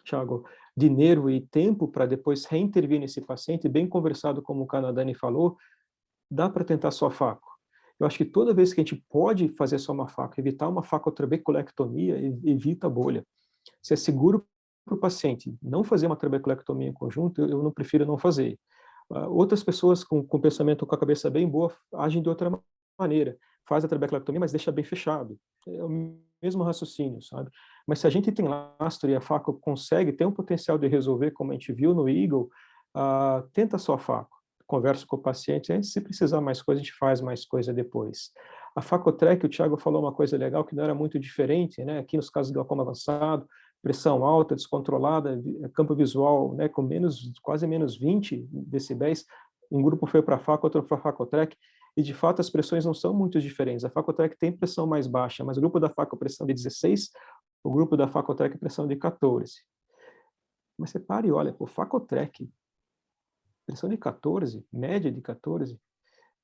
Thiago, de nervo e tempo para depois reintervir nesse paciente, bem conversado como o Canadani falou, dá para tentar só faco. Eu acho que toda vez que a gente pode fazer só uma faco, evitar uma facotrabeculectomia, evita a bolha. Se é seguro para o paciente não fazer uma trabeculectomia em conjunto, eu não prefiro não fazer. Outras pessoas com pensamento com a cabeça bem boa agem de outra maneira. Faz a trabeculectomia, mas deixa bem fechado. É o mesmo raciocínio, sabe? Mas se a gente tem lastro e a faco consegue ter um potencial de resolver, como a gente viu no Eagle, tenta só a faco. Converso com o paciente, se precisar mais coisa, a gente faz mais coisa depois. A facotrec, o Thiago falou uma coisa legal que não era muito diferente, né? Aqui nos casos de glaucoma avançado, pressão alta, descontrolada, campo visual, né, com quase menos 20 decibéis, um grupo foi para a faco, outro para a facotrec, e de fato as pressões não são muito diferentes. A facotrec tem pressão mais baixa, mas o grupo da faco pressão de 16, o grupo da facotrec pressão de 14. Mas você para e olha, o facotrec, pressão de 14, média de 14,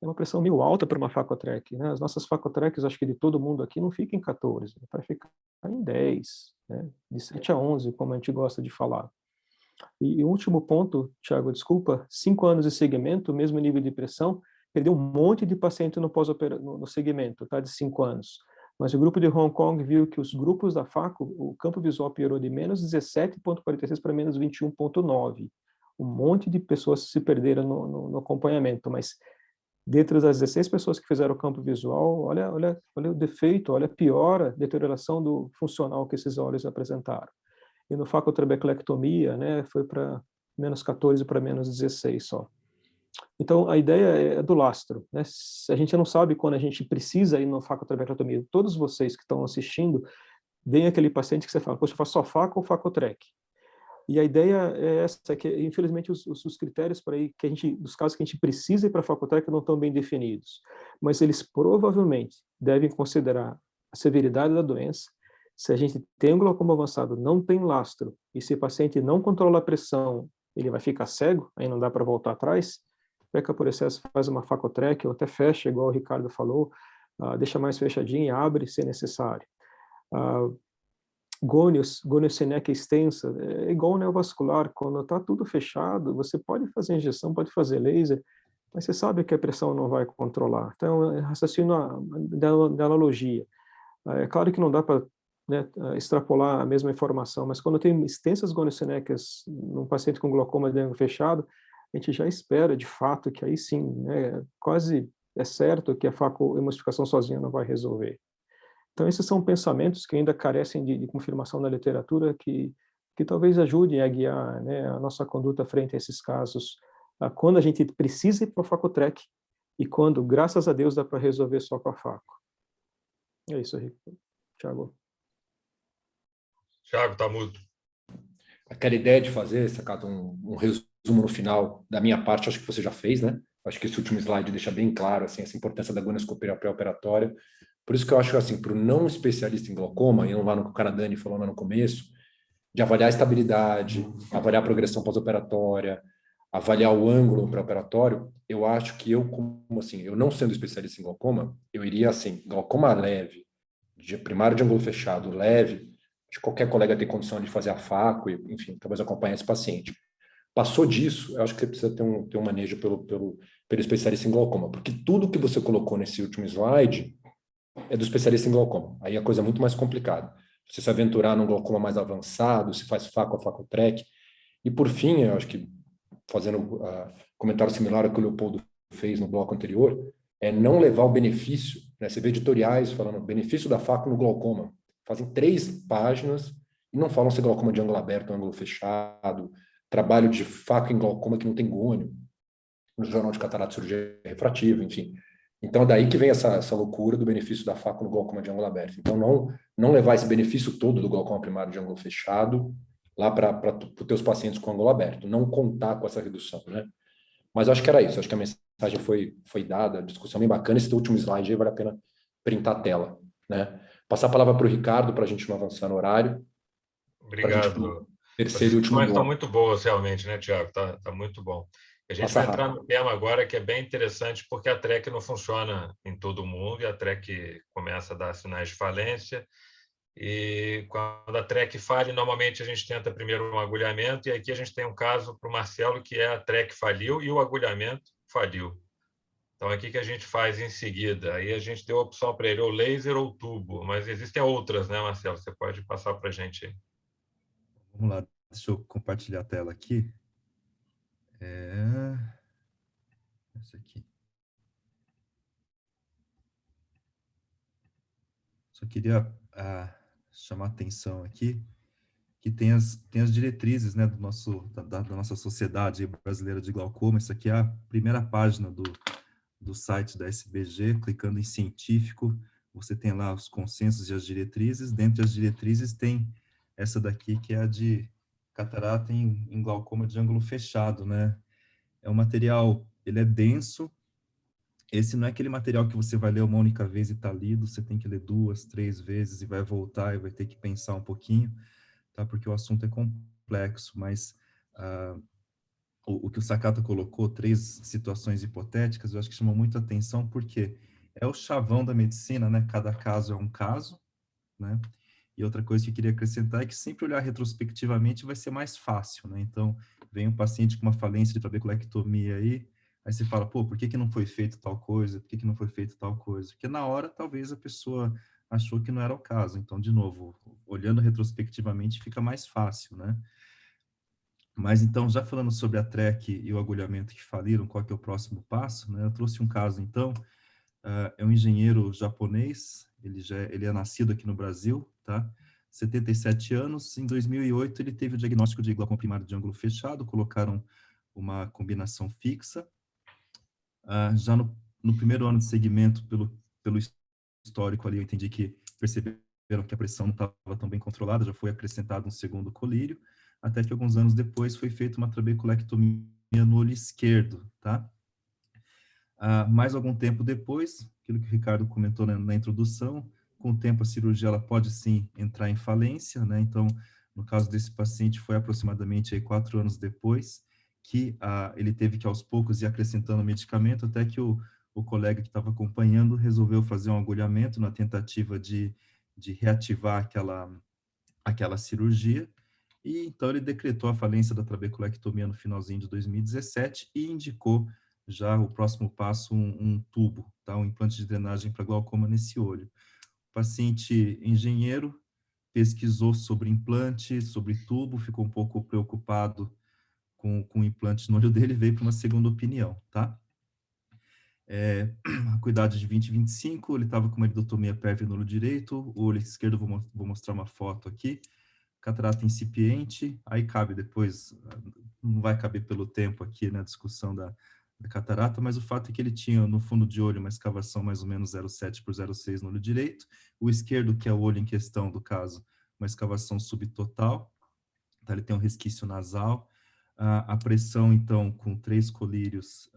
é uma pressão meio alta para uma facotrec, né? As nossas facotrecs, acho que de todo mundo aqui, não fica em 14, para ficar em 10, né? De 7 a 11, como a gente gosta de falar. E o último ponto, Thiago, desculpa, 5 anos de segmento, mesmo nível de pressão, perdeu um monte de paciente no segmento, tá? De 5 anos. Mas o grupo de Hong Kong viu que os grupos da faco, o campo visual piorou de menos 17,46 para menos 21,9. Um monte de pessoas se perderam no acompanhamento, mas dentro das 16 pessoas que fizeram o campo visual, olha o defeito, olha a piora, deterioração do funcional que esses olhos apresentaram. E no facotrabeculectomia, né, foi para menos 14 para menos 16 só. Então, a ideia é do lastro, né? A gente não sabe quando a gente precisa ir no facotrabeculotomia. Todos vocês que estão assistindo, vem aquele paciente que você fala, poxa, eu faço só faco ou facotrec? E a ideia é essa, que infelizmente os critérios para aí, dos casos que a gente precisa ir para a facotrec não estão bem definidos, mas eles provavelmente devem considerar a severidade da doença. Se a gente tem um glaucoma avançado, não tem lastro, e se o paciente não controla a pressão, ele vai ficar cego, aí não dá para voltar atrás, peca por excesso, faz uma facotrec, ou até fecha, igual o Ricardo falou, deixa mais fechadinho e abre se necessário. Gônio-seneca extensa, é igual neovascular, quando está tudo fechado, você pode fazer injeção, pode fazer laser, mas você sabe que a pressão não vai controlar. Então, é raciocínio da analogia. É claro que não dá para, né, extrapolar a mesma informação, mas quando tem extensas gônio-senecas num paciente com glaucoma de ângulo fechado, a gente já espera, de fato, que aí sim, né, quase é certo que a facoemulsificação sozinha não vai resolver. Então, esses são pensamentos que ainda carecem de confirmação na literatura, que talvez ajudem a guiar, né, a nossa conduta frente a esses casos, quando a gente precisa ir para o facotrec e quando, graças a Deus, dá para resolver só com a faco. É isso aí, Thiago. Thiago, está mudo. Aquela ideia de fazer, Sakato, um resumo no final da minha parte, acho que você já fez, né? Acho que esse último slide deixa bem claro assim, essa importância da gonioscopia pré-operatória. Por isso que eu acho que, assim, para o não especialista em glaucoma, e não lá no que o Canadani falou lá no começo, de avaliar a estabilidade, avaliar a progressão pós-operatória, avaliar o ângulo pré-operatório, eu acho que eu não sendo especialista em glaucoma, eu iria, assim, glaucoma leve, de primário de ângulo fechado, leve, de qualquer colega ter condição de fazer a faco, enfim, talvez acompanhar esse paciente. Passou disso, eu acho que você precisa ter um manejo pelo especialista em glaucoma, porque tudo que você colocou nesse último slide é do especialista em glaucoma. Aí a coisa é muito mais complicada. Você se aventurar num glaucoma mais avançado, se faz faco ou facotrec. E por fim, eu acho que fazendo comentário similar ao que o Leopoldo fez no bloco anterior, é não levar o benefício, né? Você vê editoriais falando benefício da faco no glaucoma. Fazem 3 páginas e não falam se glaucoma de ângulo aberto ou ângulo fechado, trabalho de faco em glaucoma que não tem gônio, no Jornal de Catarata e Cirurgia Refrativa, enfim. Então, daí que vem essa loucura do benefício da faco no glaucoma de ângulo aberto. Então, não levar esse benefício todo do glaucoma primário de ângulo fechado lá para os teus pacientes com ângulo aberto. Não contar com essa redução, né? Mas acho que era isso. Acho que a mensagem foi dada, a discussão bem bacana. Esse último slide aí vale a pena printar a tela, né? Passar a palavra para o Ricardo, para a gente não avançar no horário. Obrigado. Terceiro e último bloco. Estão bloco. muito boas, realmente, né, Thiago? Tá muito bom. A gente vai entrar no tema agora que é bem interessante, porque a TREC não funciona em todo o mundo e a TREC começa a dar sinais de falência. E quando a TREC falha, normalmente a gente tenta primeiro um agulhamento, e aqui a gente tem um caso para o Marcelo que a TREC faliu e o agulhamento faliu. Então, aqui que a gente faz em seguida. Aí a gente deu a opção para ele, ou laser ou tubo, mas existem outras, né, Marcelo? Você pode passar para a gente aí. Vamos lá, deixa eu compartilhar a tela aqui. Essa aqui. Só queria chamar a atenção aqui que tem as diretrizes, né, da nossa sociedade brasileira de glaucoma. Isso aqui é a primeira página do site da SBG. Clicando em científico, você tem lá os consensos e as diretrizes. Dentre as diretrizes tem essa daqui, que é a de catarata em glaucoma de ângulo fechado, né? É um material, ele é denso. Esse não é aquele material que você vai ler uma única vez e está lido, você tem que ler 2, 3 vezes e vai voltar e vai ter que pensar um pouquinho, tá? Porque o assunto é complexo, mas o que o Sakata colocou, 3 situações hipotéticas, eu acho que chamou muito atenção, porque é o chavão da medicina, né? Cada caso é um caso, né? E outra coisa que eu queria acrescentar é que sempre olhar retrospectivamente vai ser mais fácil, né? Então, vem um paciente com uma falência de trabeculectomia aí você fala, pô, por que não foi feito tal coisa? Por que não foi feito tal coisa? Porque na hora, talvez a pessoa achou que não era o caso. Então, de novo, olhando retrospectivamente, fica mais fácil, né? Mas, então, já falando sobre a TREC e o agulhamento que faliram, qual que é o próximo passo, né? Eu trouxe um caso, então, é um engenheiro japonês, ele é nascido aqui no Brasil, tá? 77 anos. Em 2008, ele teve o diagnóstico de glaucoma primário de ângulo fechado, colocaram uma combinação fixa. Já no primeiro ano de segmento, pelo histórico ali, eu entendi que perceberam que a pressão não estava tão bem controlada, já foi acrescentado um segundo colírio, até que alguns anos depois foi feita uma trabeculectomia no olho esquerdo, tá? Mais algum tempo depois, aquilo que o Ricardo comentou na introdução, com o tempo a cirurgia ela pode sim entrar em falência, né? Então, no caso desse paciente, foi aproximadamente aí 4 anos depois que ele teve que aos poucos ir acrescentando medicamento, até que o colega que estava acompanhando resolveu fazer um agulhamento na tentativa de reativar aquela cirurgia, e então ele decretou a falência da trabeculectomia no finalzinho de 2017 e indicou já o próximo passo, um tubo, tá? Um implante de drenagem para glaucoma nesse olho. O paciente engenheiro pesquisou sobre implante, sobre tubo, ficou um pouco preocupado com o implante no olho dele, veio para uma segunda opinião, tá? A cuidado de 20-25, ele estava com uma iridotomia PERV no olho direito, o olho esquerdo, vou mostrar uma foto aqui, catarata incipiente, aí cabe depois, não vai caber pelo tempo aqui na discussão da catarata, mas o fato é que ele tinha no fundo de olho uma escavação mais ou menos 0,7 por 0,6 no olho direito, o esquerdo, que é o olho em questão do caso, uma escavação subtotal, tá? Ele tem um resquício nasal, a pressão então com 3 colírios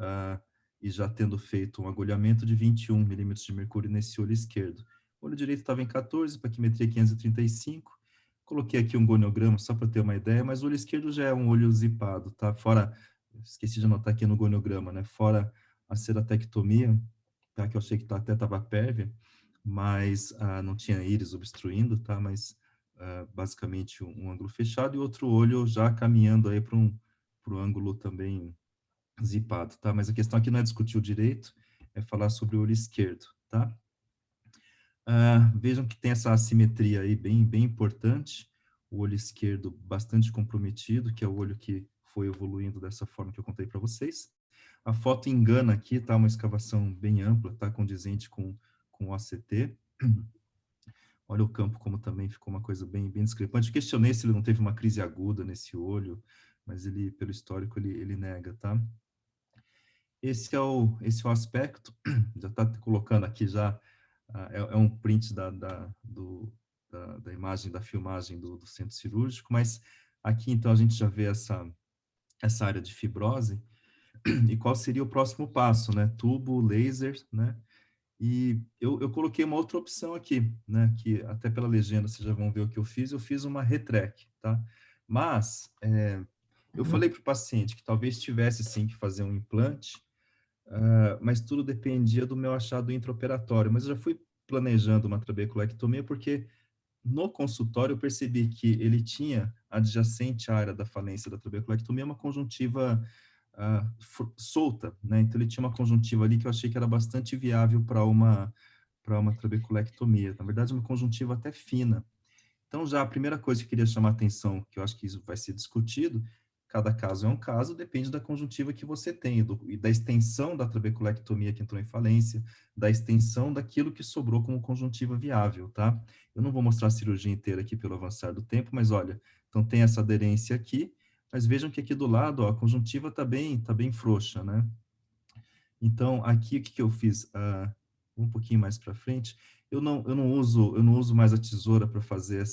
e já tendo feito um agulhamento de 21 milímetros de mercúrio nesse olho esquerdo. O olho direito estava em 14, paquimetria 535, coloquei aqui um gonograma só para ter uma ideia, mas o olho esquerdo já é um olho zipado, tá? Fora, esqueci de anotar aqui no gonograma, né? Fora a ceratectomia, tá? Que eu achei que até estava pérvia, mas não tinha íris obstruindo, tá? Mas basicamente um ângulo fechado e outro olho já caminhando aí para o ângulo também zipado, tá? Mas a questão aqui não é discutir o direito, é falar sobre o olho esquerdo, tá? Vejam que tem essa assimetria aí bem importante, o olho esquerdo bastante comprometido, que é o olho que foi evoluindo dessa forma que eu contei para vocês. A foto engana aqui, tá? Uma escavação bem ampla, tá? Condizente com o OCT. Olha o campo como também ficou uma coisa bem discrepante. Eu questionei se ele não teve uma crise aguda nesse olho, mas ele, pelo histórico, ele nega, tá? Esse é o aspecto, já está colocando aqui já, é um print da imagem, da filmagem do centro cirúrgico, mas aqui então a gente já vê essa área de fibrose, e qual seria o próximo passo, né? Tubo, laser, né? E eu coloquei uma outra opção aqui, né? Que até pela legenda vocês já vão ver o que eu fiz uma retrack, tá? Mas eu falei para o paciente que talvez tivesse sim que fazer um implante, mas tudo dependia do meu achado intraoperatório. Mas eu já fui planejando uma trabeculectomia porque no consultório eu percebi que ele tinha adjacente à área da falência da trabeculectomia uma conjuntiva solta, né? Então ele tinha uma conjuntiva ali que eu achei que era bastante viável para uma trabeculectomia. Na verdade, uma conjuntiva até fina. Então, já a primeira coisa que eu queria chamar a atenção, que eu acho que isso vai ser discutido, cada caso é um caso, depende da conjuntiva que você tem, e da extensão da trabeculectomia que entrou em falência, da extensão daquilo que sobrou como conjuntiva viável, tá? Eu não vou mostrar a cirurgia inteira aqui pelo avançar do tempo, mas olha, então tem essa aderência aqui, mas vejam que aqui do lado, ó, a conjuntiva tá bem frouxa, né? Então, aqui o que eu fiz? Um pouquinho mais para frente, eu não uso mais a tesoura para fazer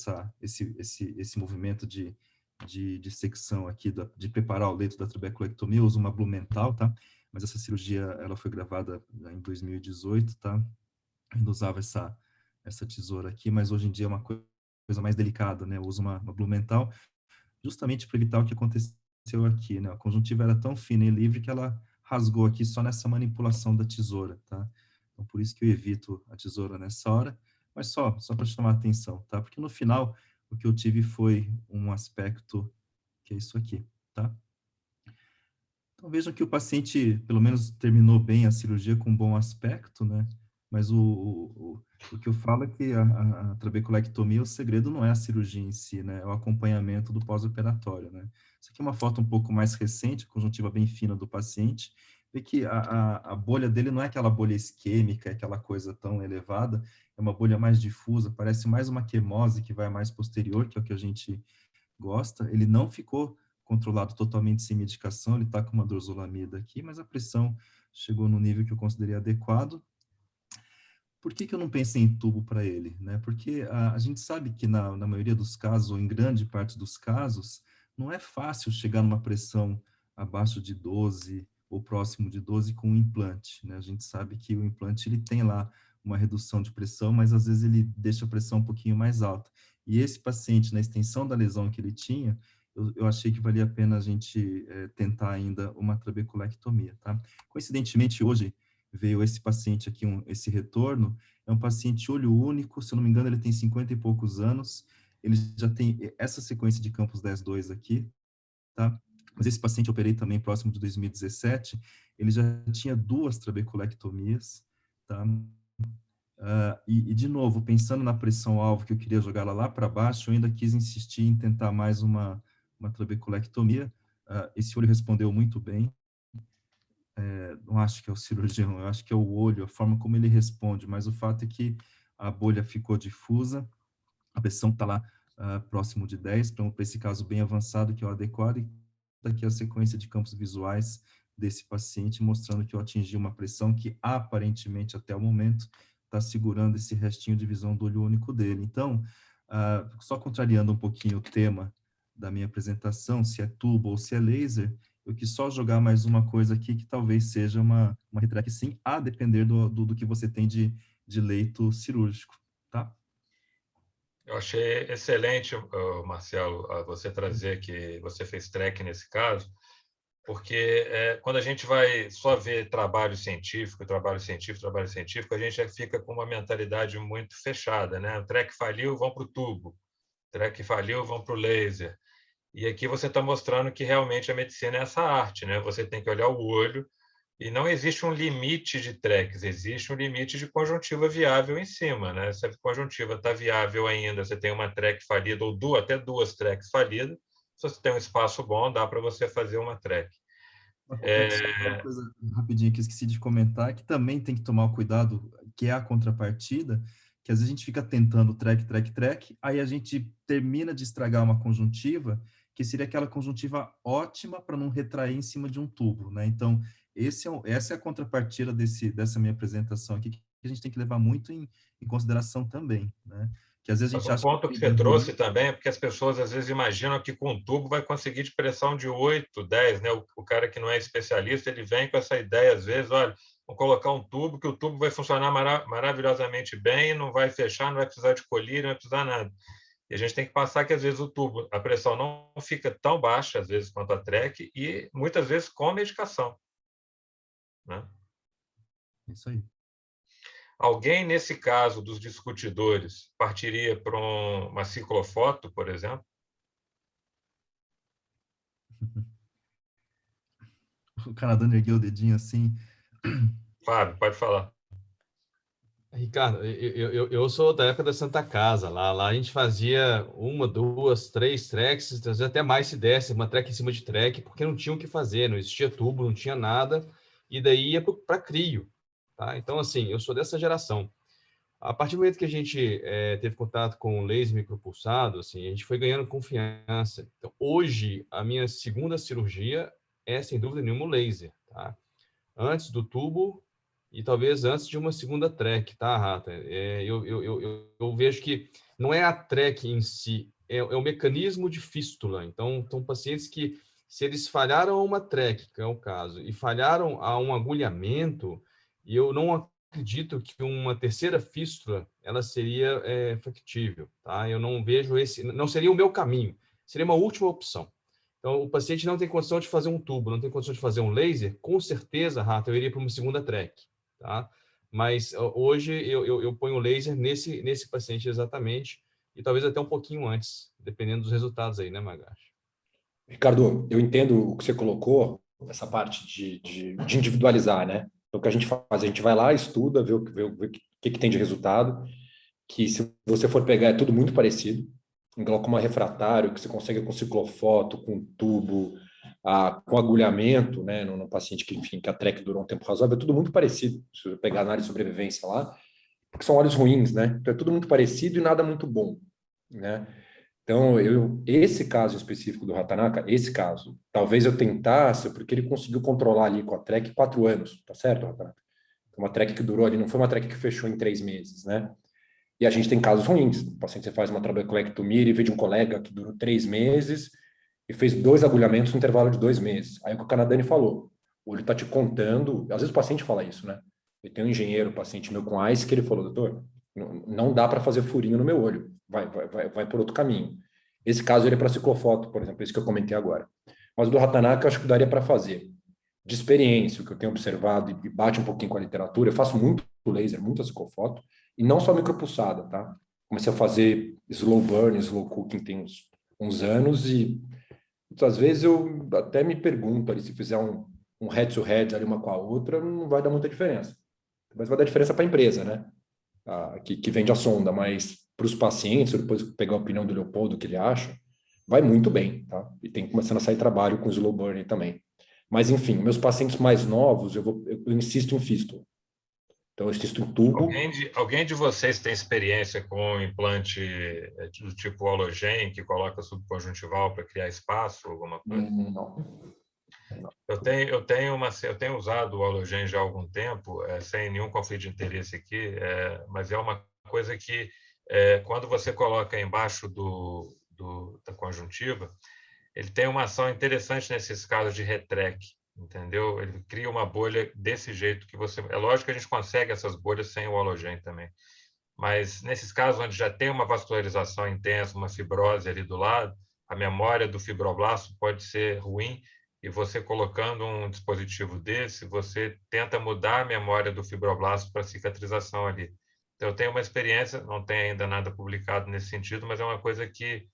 esse movimento de secção aqui, de preparar o leito da trabeculectomia, eu uso uma Blumenthal, tá? Mas essa cirurgia, ela foi gravada em 2018, tá? Eu ainda usava essa tesoura aqui, mas hoje em dia é uma coisa mais delicada, né? Eu uso uma Blumenthal, justamente para evitar o que aconteceu aqui, né? A conjuntiva era tão fina e livre que ela rasgou aqui só nessa manipulação da tesoura, tá? Então, por isso que eu evito a tesoura nessa hora, mas só para chamar a atenção, tá? Porque no final, o que eu tive foi um aspecto que é isso aqui, tá? Então, vejam que o paciente, pelo menos, terminou bem a cirurgia com um bom aspecto, né? Mas o que eu falo é que a trabeculectomia, o segredo não é a cirurgia em si, né? É o acompanhamento do pós-operatório, né? Isso aqui é uma foto um pouco mais recente, conjuntiva bem fina do paciente. vê que a bolha dele não é aquela bolha isquêmica, aquela coisa tão elevada, é uma bolha mais difusa, parece mais uma quimose que vai mais posterior, que é o que a gente gosta. Ele não ficou controlado totalmente sem medicação, ele está com uma dorzolamida aqui, mas a pressão chegou no nível que eu considerei adequado. Por que eu não pensei em tubo para ele, né? Porque a gente sabe que na maioria dos casos, ou em grande parte dos casos, não é fácil chegar numa pressão abaixo de 12 ou próximo de 12 com um implante, né? A gente sabe que o implante ele tem lá uma redução de pressão, mas às vezes ele deixa a pressão um pouquinho mais alta. E esse paciente, na extensão da lesão que ele tinha, eu achei que valia a pena a gente tentar ainda uma trabeculectomia, tá? Coincidentemente, hoje, veio esse paciente aqui, esse retorno, é um paciente olho único, se eu não me engano, ele tem 50 e poucos anos, ele já tem essa sequência de campos 10-2 aqui, tá? Mas esse paciente eu operei também próximo de 2017, ele já tinha 2 trabeculectomias, tá? De novo, pensando na pressão-alvo que eu queria jogar ela lá para baixo, eu ainda quis insistir em tentar mais uma trabeculectomia. Esse olho respondeu muito bem, não acho que é o cirurgião, eu acho que é o olho, a forma como ele responde, mas o fato é que a bolha ficou difusa, a pressão está lá próximo de 10, para esse caso bem avançado, que é o adequado, e daqui a sequência de campos visuais desse paciente, mostrando que eu atingi uma pressão que aparentemente, até o momento, está segurando esse restinho de visão do olho único dele. Então, só contrariando um pouquinho o tema da minha apresentação, se é tubo ou se é laser, eu quis só jogar mais uma coisa aqui que talvez seja uma retract sim, a depender do que você tem de leito cirúrgico, tá? Eu achei excelente, Marcelo, você trazer que você fez track nesse caso, porque quando a gente vai só ver trabalho científico, a gente já fica com uma mentalidade muito fechada, né? O track faliu, vão para o tubo. O track faliu, vão para o laser. E aqui você está mostrando que realmente a medicina é essa arte, né? Você tem que olhar o olho e não existe um limite de tracks, existe um limite de conjuntiva viável em cima, né? Se a conjuntiva está viável ainda, você tem uma track falida ou até 2 tracks falidas, se você tem um espaço bom, dá para você fazer uma track. Só uma coisa rapidinho que eu esqueci de comentar, que também tem que tomar o cuidado, que é a contrapartida, que às vezes a gente fica tentando track, aí a gente termina de estragar uma conjuntiva, que seria aquela conjuntiva ótima para não retrair em cima de um tubo, né? Então, essa é a contrapartida dessa minha apresentação aqui, que a gente tem que levar muito em consideração também, né? Que às vezes a Mas gente um acha ponto que você trouxe também é porque as pessoas às vezes imaginam que com um tubo vai conseguir de pressão de 8, 10, né? O cara que não é especialista, ele vem com essa ideia às vezes, olha, vou colocar um tubo, que o tubo vai funcionar maravilhosamente bem, não vai fechar, não vai precisar de colírio, não vai precisar nada. E a gente tem que passar que às vezes o tubo, a pressão não fica tão baixa às vezes quanto a track e muitas vezes com medicação, né? Isso aí. Alguém, nesse caso dos discutidores, partiria para uma ciclofoto, por exemplo? O Canadá ergueu o dedinho assim. Fábio, pode falar. Ricardo, eu sou da época da Santa Casa. Lá a gente fazia 1, 2, 3 tracks, às vezes até mais se desse, uma track em cima de track, porque não tinha o que fazer, não existia tubo, não tinha nada, e daí ia para crio. Tá? Então, assim, eu sou dessa geração. A partir do momento que a gente teve contato com o laser micropulsado, assim, a gente foi ganhando confiança. Então, hoje, a minha segunda cirurgia é, sem dúvida nenhuma, o laser. Tá? Antes do tubo e talvez antes de uma segunda track, tá, Rata? Eu vejo que não é a track em si, é o mecanismo de fístula. Então, são pacientes que, se eles falharam a uma track, que é o caso, e falharam a um agulhamento, e eu não acredito que uma terceira fístula ela seria factível, tá? Eu não vejo não seria o meu caminho, seria uma última opção. Então, o paciente não tem condição de fazer um tubo, não tem condição de fazer um laser, com certeza, Rata, eu iria para uma segunda track, tá? Mas hoje eu ponho o laser nesse paciente exatamente, e talvez até um pouquinho antes, dependendo dos resultados aí, né, Magashi? Ricardo, eu entendo o que você colocou, essa parte de individualizar, né? Então, o que a gente faz? A gente vai lá, estuda, vê o que tem de resultado, que se você for pegar é tudo muito parecido. Em glaucoma refratário, que você consegue com ciclofoto, com tubo, com agulhamento, né, no paciente que, enfim, que a TREC durou um tempo razoável, é tudo muito parecido. Se você pegar a análise de sobrevivência lá, porque são óleos ruins, né? Então é tudo muito parecido e nada muito bom, né? Então, esse caso específico do Ratanaka, esse caso, talvez eu tentasse, porque ele conseguiu controlar ali com a TREC 4 anos, tá certo, Ratanaka? Uma TREC que durou ali, não foi uma TREC que fechou em 3 meses, né? E a gente tem casos ruins. O paciente você faz uma trabeculectomia e vê de um colega que durou 3 meses e fez 2 agulhamentos no intervalo de 2 meses. Aí o que o Canadani falou, o olho está te contando, às vezes o paciente fala isso, né? Eu tenho um engenheiro, paciente meu com ICE, que ele falou, doutor, não dá para fazer furinho no meu olho, vai por outro caminho. Esse caso ele é para ciclofoto, por exemplo, esse que eu comentei agora. Mas o do Ratanaka eu acho que daria para fazer. De experiência, o que eu tenho observado e bate um pouquinho com a literatura, eu faço muito laser, muita ciclofoto, e não só micropulsada, tá? Comecei a fazer slow burn, slow cooking tem uns anos e às vezes eu até me pergunto ali se fizer um head-to-head ali uma com a outra, não vai dar muita diferença. Mas vai dar diferença para a empresa, né? Que vende a sonda, mas para os pacientes, depois pegar a opinião do Leopoldo, o que ele acha, vai muito bem, tá? E tem começando a sair trabalho com slow burn também. Mas, enfim, meus pacientes mais novos, eu insisto em fístula. Então, eu insisto em tubo. Alguém de vocês tem experiência com implante do tipo halogen, que coloca subconjuntival para criar espaço, alguma coisa? Não. Eu tenho usado o halogen já há algum tempo, sem nenhum conflito de interesse aqui, mas é uma coisa que, quando você coloca embaixo da conjuntiva, ele tem uma ação interessante nesses casos de retrec, entendeu? Ele cria uma bolha desse jeito que você... É lógico que a gente consegue essas bolhas sem o halogen também, mas nesses casos onde já tem uma vascularização intensa, uma fibrose ali do lado, a memória do fibroblasto pode ser ruim, e você colocando um dispositivo desse, você tenta mudar a memória do fibroblasto para cicatrização ali. Então, eu tenho uma experiência, não tem ainda nada publicado nesse sentido, mas é uma coisa que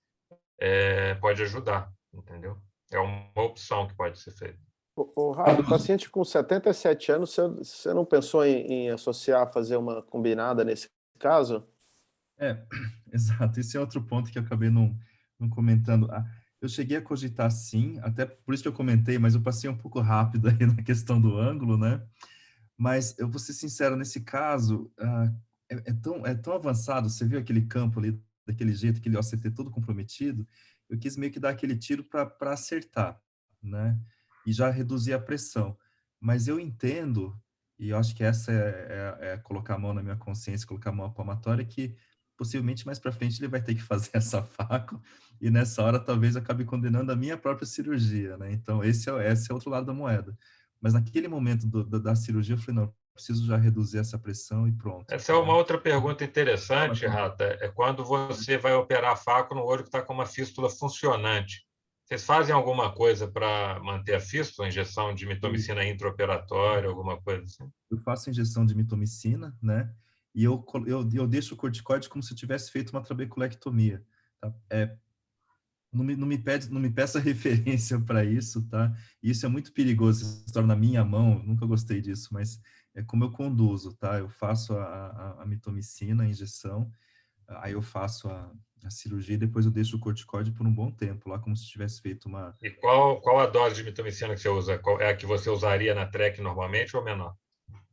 pode ajudar, entendeu? É uma opção que pode ser feita. O Rafa, paciente com 77 anos, você não pensou em associar, fazer uma combinada nesse caso? Exato. Esse é outro ponto que eu acabei não comentando. Eu cheguei a cogitar sim, até por isso que eu comentei, mas eu passei um pouco rápido aí na questão do ângulo, né? Mas eu vou ser sincero, nesse caso, é tão avançado, você viu aquele campo ali, daquele jeito, aquele OCT todo comprometido, eu quis meio que dar aquele tiro para acertar, né? E já reduzir a pressão. Mas eu entendo, e eu acho que essa é colocar a mão na minha consciência, colocar a mão à palmatória, que possivelmente mais para frente ele vai ter que fazer essa faco, e nessa hora talvez eu acabe condenando a minha própria cirurgia, né? Então esse é outro lado da moeda. Mas naquele momento da cirurgia eu falei, não, preciso já reduzir essa pressão e pronto. Essa é uma outra pergunta interessante, Rata, é quando você vai operar a faco no olho que está com uma fístula funcionante. Vocês fazem alguma coisa para manter a fístula, injeção de mitomicina intraoperatória, alguma coisa assim? Eu faço injeção de mitomicina, né? E eu deixo o corticoide como se eu tivesse feito uma trabeculectomia. Tá? Não me peça referência para isso, tá? Isso é muito perigoso, essa história na minha mão, nunca gostei disso, mas é como eu conduzo, tá? Eu faço a mitomicina, a injeção, aí eu faço a cirurgia e depois eu deixo o corticoide por um bom tempo, lá como se tivesse feito uma... E qual a dose de mitomicina que você usa? É a que você usaria na TREC normalmente ou menor?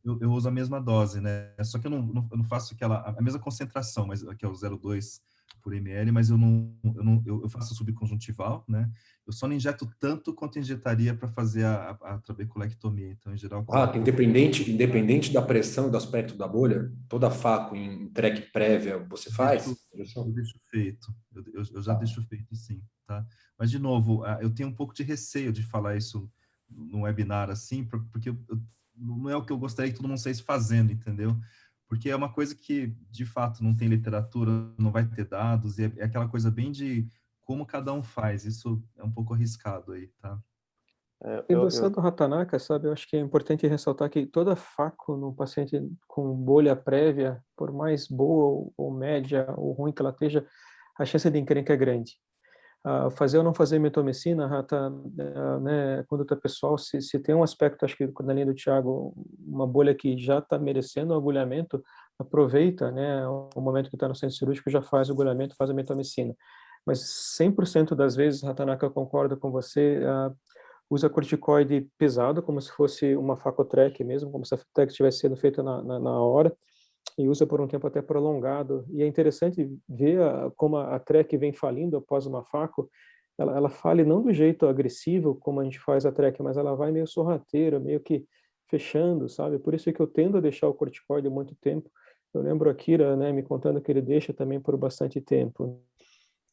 Eu uso a mesma dose, né? Só que eu não faço a mesma concentração, mas que é o 0,2 por ml, mas eu faço subconjuntival, né? Eu só não injeto tanto quanto injetaria para fazer a trabeculectomia. Então, em geral... Independente da pressão e do aspecto da bolha, toda faco em TREC prévia você faz? Eu deixo feito. Eu já deixo feito, sim, tá? Mas, de novo, eu tenho um pouco de receio de falar isso num webinar assim, porque não é o que eu gostaria que todo mundo saísse fazendo, entendeu? Porque é uma coisa que, de fato, não tem literatura, não vai ter dados, e é aquela coisa bem de como cada um faz. Isso é um pouco arriscado aí, tá? Em você do Ratanaka, sabe, eu acho que é importante ressaltar que toda faco no paciente com bolha prévia, por mais boa ou média ou ruim que ela esteja, a chance de encrenca é grande. Fazer ou não fazer mitomicina, Rata, né, conduta pessoal, se tem um aspecto, acho que na linha do Thiago, uma bolha que já está merecendo um agulhamento, aproveita, né, o momento que está no centro cirúrgico, já faz o agulhamento, faz a mitomicina. Mas 100% das vezes, Ratanaka, eu concordo com você, usa corticoide pesado, como se fosse uma facotrec mesmo, como se a trek estivesse sendo feita na hora, e usa por um tempo até prolongado. E é interessante ver como a trek vem falindo após uma faco. Ela fale não do jeito agressivo, como a gente faz a trek, mas ela vai meio sorrateira, meio que fechando, sabe? Por isso é que eu tendo a deixar o corticoide muito tempo. Eu lembro a Kira, né, me contando que ele deixa também por bastante tempo.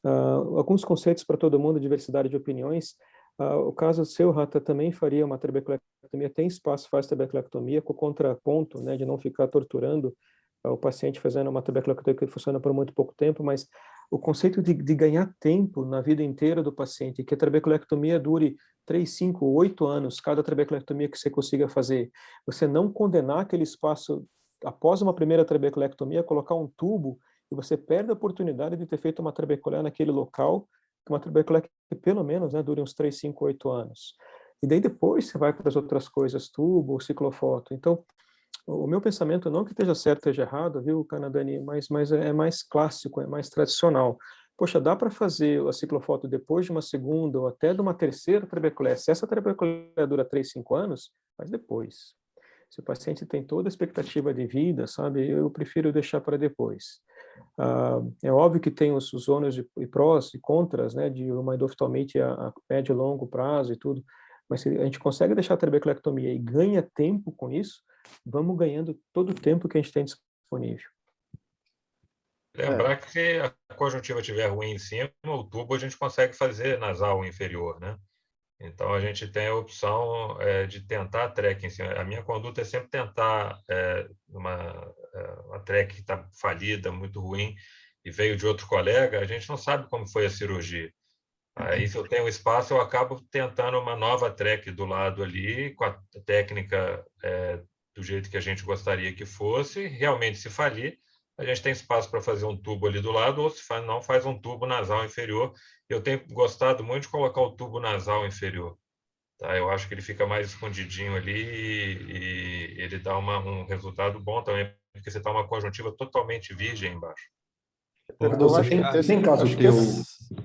Alguns conceitos para todo mundo, diversidade de opiniões. O caso seu, Rata, também faria uma trabeculectomia, tem espaço, faz trabeculectomia, com o contraponto, né, de não ficar torturando o paciente fazendo uma trabeculectomia que funciona por muito pouco tempo, mas o conceito de ganhar tempo na vida inteira do paciente, que a trabeculectomia dure 3, 5, 8 anos, cada trabeculectomia que você consiga fazer, você não condenar aquele espaço após uma primeira trabeculectomia, colocar um tubo e você perde a oportunidade de ter feito uma trabeculectomia naquele local, que uma trabeculectomia que pelo menos, né, dure uns 3, 5, 8 anos. E daí depois você vai para as outras coisas, tubo, ciclofoto. Então, o meu pensamento, não que esteja certo, esteja errado, viu, Canadani, mas é mais clássico, é mais tradicional. Poxa, dá para fazer a ciclofoto depois de uma segunda ou até de uma terceira trabeculectomia. Se essa trabeculectomia dura 3, 5 anos, faz depois. Se o paciente tem toda a expectativa de vida, sabe, eu prefiro deixar para depois. É óbvio que tem os ônus e prós e contras, né, de uma endoftalmite a médio e longo prazo e tudo, mas se a gente consegue deixar a trabeculectomia e ganha tempo com isso, vamos ganhando todo o tempo que a gente tem disponível. Lembrar que se a conjuntiva estiver ruim em cima, o tubo a gente consegue fazer nasal inferior, né? Então, a gente tem a opção de tentar a trek em cima. A minha conduta é sempre tentar uma trek que está falida, muito ruim, e veio de outro colega, a gente não sabe como foi a cirurgia. Aí, se eu tenho espaço, eu acabo tentando uma nova trek do lado ali, com a técnica do jeito que a gente gostaria que fosse. Realmente, se falir, a gente tem espaço para fazer um tubo ali do lado, ou se não, faz um tubo nasal inferior. Eu tenho gostado muito de colocar o tubo nasal inferior. Tá? Eu acho que ele fica mais escondidinho ali e ele dá um resultado bom também, porque você está uma conjuntiva totalmente virgem embaixo. Eu acho que tem caso teu...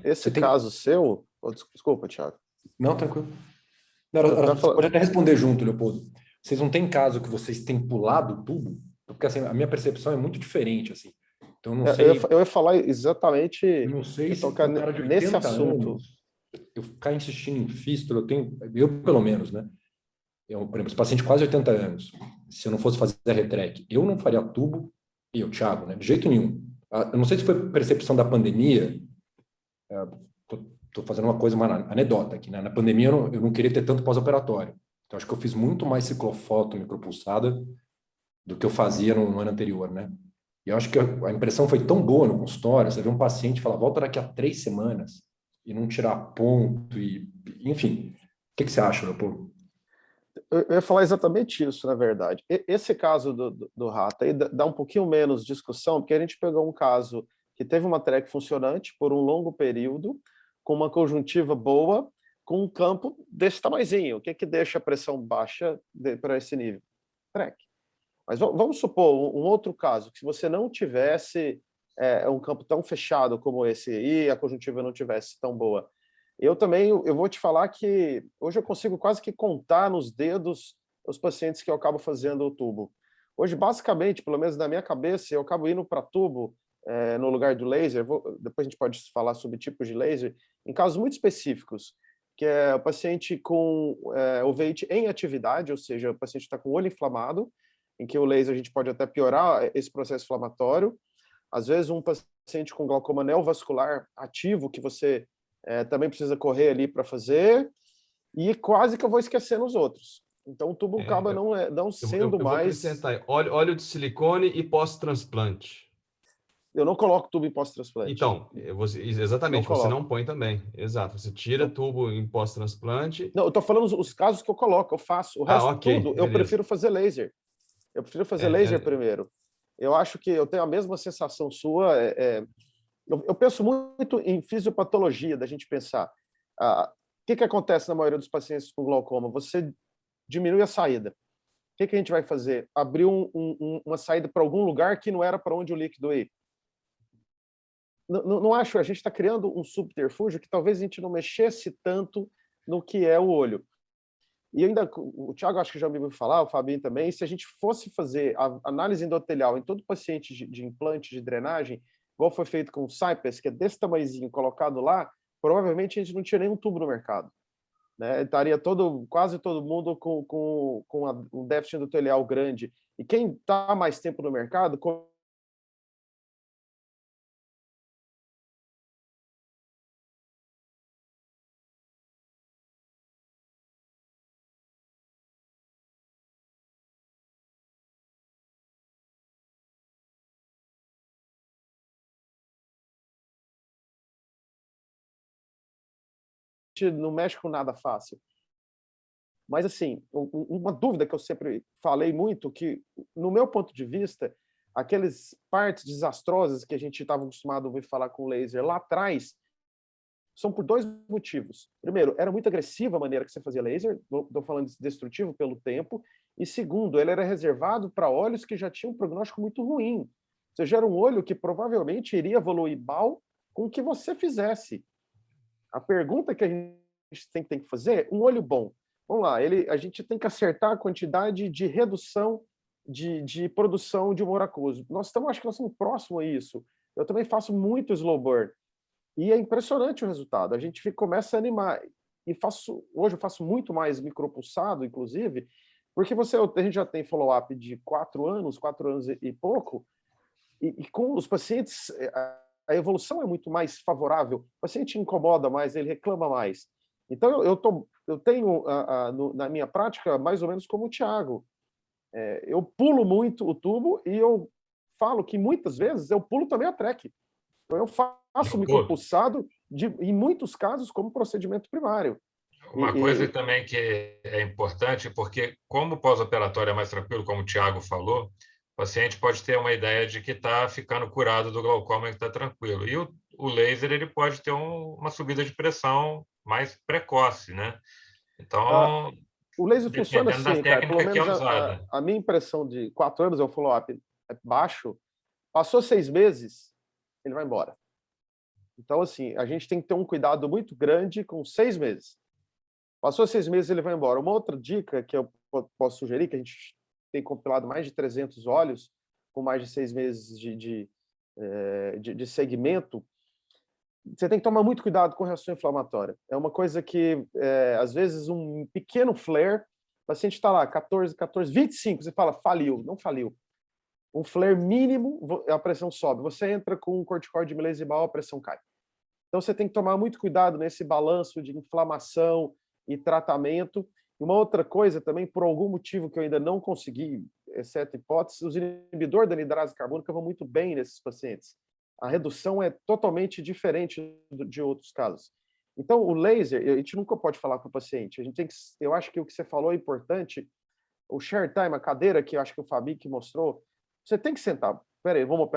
Esse caso seu... Desculpa, Thiago. Não, tranquilo. Não, você pode até responder junto, Leopoldo. Vocês não têm caso que vocês têm pulado o tubo? Porque assim, a minha percepção é muito diferente, assim. Então, eu não sei... Eu ia falar exatamente... Eu não sei se um cara de 80 nesse assunto. anos, eu ficar insistindo em fístula, eu pelo menos, né? Por exemplo, esse paciente de quase 80 anos, se eu não fosse fazer a retrec, eu não faria tubo, e o Thiago, né? De jeito nenhum. Eu não sei se foi percepção da pandemia, estou fazendo uma coisa, uma anedota aqui, né? Na pandemia eu não queria ter tanto pós-operatório. Então, acho que eu fiz muito mais ciclofoto micropulsada do que eu fazia no ano anterior, né? E eu acho que a impressão foi tão boa no consultório, você vê um paciente falar, volta daqui a 3 semanas, e não tirar ponto, enfim. O que você acha, Leopoldo? Eu ia falar exatamente isso, na verdade. Esse caso do Rata aí dá um pouquinho menos discussão, porque a gente pegou um caso que teve uma trek funcionante por um longo período, com uma conjuntiva boa, com um campo desse tamanhozinho. O que deixa a pressão baixa para esse nível? Trek. Mas vamos supor um outro caso, que se você não tivesse um campo tão fechado como esse e a conjuntiva não tivesse tão boa, eu vou te falar que hoje eu consigo quase que contar nos dedos os pacientes que eu acabo fazendo o tubo. Hoje, basicamente, pelo menos na minha cabeça, eu acabo indo para tubo no lugar do laser. Depois a gente pode falar sobre tipos de laser, em casos muito específicos, que é o paciente com uveíte em atividade, ou seja, o paciente está com o olho inflamado, em que o laser a gente pode até piorar esse processo inflamatório. Às vezes, um paciente com glaucoma neovascular ativo, que você também precisa correr ali para fazer, e quase que eu vou esquecendo os outros. Então, o tubo acaba não sendo mais... Eu vou acrescentar óleo de silicone e pós-transplante. Eu não coloco tubo em pós-transplante. Então, exatamente, você não põe também. Exato, você tira tubo em pós-transplante. Não, eu estou falando os casos que eu coloco, eu faço. O resto tudo, eu prefiro fazer laser. Eu prefiro fazer laser primeiro. Eu acho que eu tenho a mesma sensação sua. Eu penso muito em fisiopatologia, da gente pensar. O que acontece na maioria dos pacientes com glaucoma? Você diminui a saída. O que a gente vai fazer? Abrir uma saída para algum lugar que não era para onde o líquido ia. Não acho, a gente está criando um subterfúgio que talvez a gente não mexesse tanto no que é o olho. E ainda, o Thiago acho que já me ouviu falar, o Fabinho também, se a gente fosse fazer a análise endotelial em todo paciente de implante de drenagem, igual foi feito com o Cypress, que é desse tamanhozinho colocado lá, provavelmente a gente não tinha nenhum tubo no mercado. Né? Estaria quase todo mundo com um déficit endotelial grande. E quem está mais tempo no mercado não mexe com nada fácil. Mas, assim, uma dúvida que eu sempre falei muito, que, no meu ponto de vista, aquelas partes desastrosas que a gente estava acostumado a ouvir falar com laser lá atrás, são por dois motivos. Primeiro, era muito agressiva a maneira que você fazia laser, estou falando de destrutivo pelo tempo, e segundo, ele era reservado para olhos que já tinham um prognóstico muito ruim. Ou seja, era um olho que provavelmente iria evoluir mal com o que você fizesse. A pergunta que a gente tem que fazer, um olho bom. Vamos lá, a gente tem que acertar a quantidade de redução de produção de humor aquoso. Acho que nós estamos próximos a isso. Eu também faço muito slow burn. E é impressionante o resultado. A gente começa a animar. E hoje eu faço muito mais micropulsado, inclusive, porque a gente já tem follow-up de 4 anos e pouco, e com os pacientes a evolução é muito mais favorável. O paciente incomoda mais, ele reclama mais. Então, eu tenho na minha prática mais ou menos como o Thiago. Eu pulo muito o tubo e eu falo que muitas vezes eu pulo também a track. Então, eu faço micropulsado, em muitos casos, como procedimento primário. Uma coisa também que é importante, porque como o pós-operatório é mais tranquilo, como o Thiago falou, o paciente pode ter uma ideia de que está ficando curado do glaucoma e que está tranquilo. E o laser ele pode ter uma subida de pressão mais precoce, né? Então, o laser funciona dependendo da assim, cara. Pelo técnica que é menos usada. a minha impressão de 4 anos, eu follow-up é baixo. Passou 6 meses, ele vai embora. Então, assim, a gente tem que ter um cuidado muito grande com 6 meses. Passou 6 meses, ele vai embora. Uma outra dica que eu posso sugerir, que a gente tem compilado mais de 300 olhos, com mais de 6 meses de segmento, você tem que tomar muito cuidado com reação inflamatória. É uma coisa que, às vezes, um pequeno flare, o paciente está lá, 14, 25, você fala, faliu. Não faliu. Um flare mínimo, a pressão sobe. Você entra com um corticoide milesimal, a pressão cai. Então, você tem que tomar muito cuidado nesse balanço de inflamação e tratamento. E uma outra coisa também, por algum motivo que eu ainda não consegui, exceto hipóteses, os inibidores da anidrase carbônica vão muito bem nesses pacientes. A redução é totalmente diferente de outros casos. Então, o laser, a gente nunca pode falar com o paciente. Eu acho que o que você falou é importante. O share time, a cadeira que eu acho que o Fabi que mostrou, você tem que sentar. Peraí, meu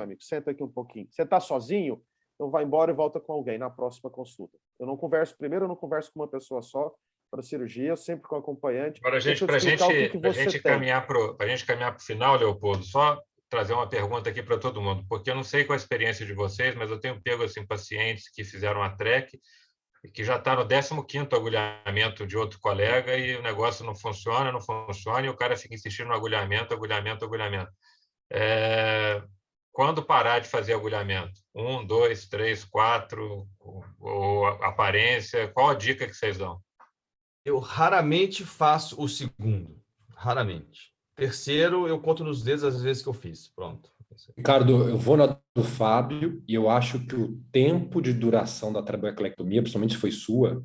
amigo, senta aqui um pouquinho. Você está sozinho? Então vai embora e volta com alguém na próxima consulta. Eu não converso com uma pessoa só para cirurgia, sempre com acompanhante. Agora, Deixa eu te explicar o que você tem. Para a gente caminhar para o final, Leopoldo, só trazer uma pergunta aqui para todo mundo, porque eu não sei qual a experiência de vocês, mas eu tenho pego assim, pacientes que fizeram a TREC e que já está no 15º agulhamento de outro colega e o negócio não funciona, e o cara fica insistindo no agulhamento. Quando parar de fazer agulhamento? 1, 2, 3, 4, ou aparência? Qual a dica que vocês dão? Eu raramente faço o segundo. Raramente. Terceiro, eu conto nos dedos as vezes que eu fiz. Pronto. Ricardo, eu vou na do Fábio e eu acho que o tempo de duração da trabeculectomia, principalmente se foi sua,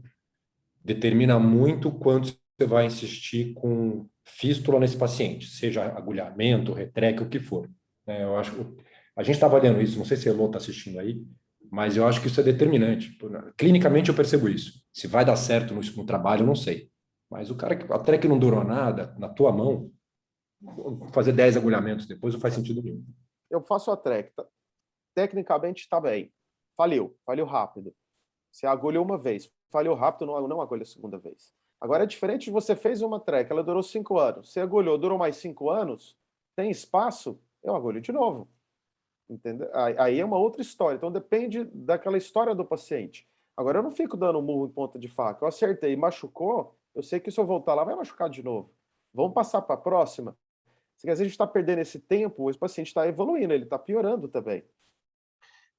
determina muito quanto você vai insistir com fístula nesse paciente, seja agulhamento, retreque, o que for. Eu acho que a gente está avaliando isso, não sei se a Elô está assistindo aí, mas eu acho que isso é determinante. Clinicamente eu percebo isso. Se vai dar certo no trabalho, eu não sei. Mas o cara que a TREC não durou nada, na tua mão, fazer 10 agulhamentos depois não faz sentido nenhum. Eu faço a TREC. Tecnicamente está bem. Falhou rápido. Você agulhou uma vez, falhou rápido, não agulha a segunda vez. Agora é diferente de você fez uma TREC, ela durou 5 anos. Você agulhou, durou mais 5 anos, tem espaço, eu agulho de novo. Entendeu? Aí é uma outra história. Então depende daquela história do paciente. Agora eu não fico dando murro em ponta de faca. Eu acertei, machucou, Eu sei que se eu voltar lá, vai machucar de novo. Vamos passar para a próxima? Às vezes a gente está perdendo esse tempo, esse paciente está evoluindo, ele está piorando também.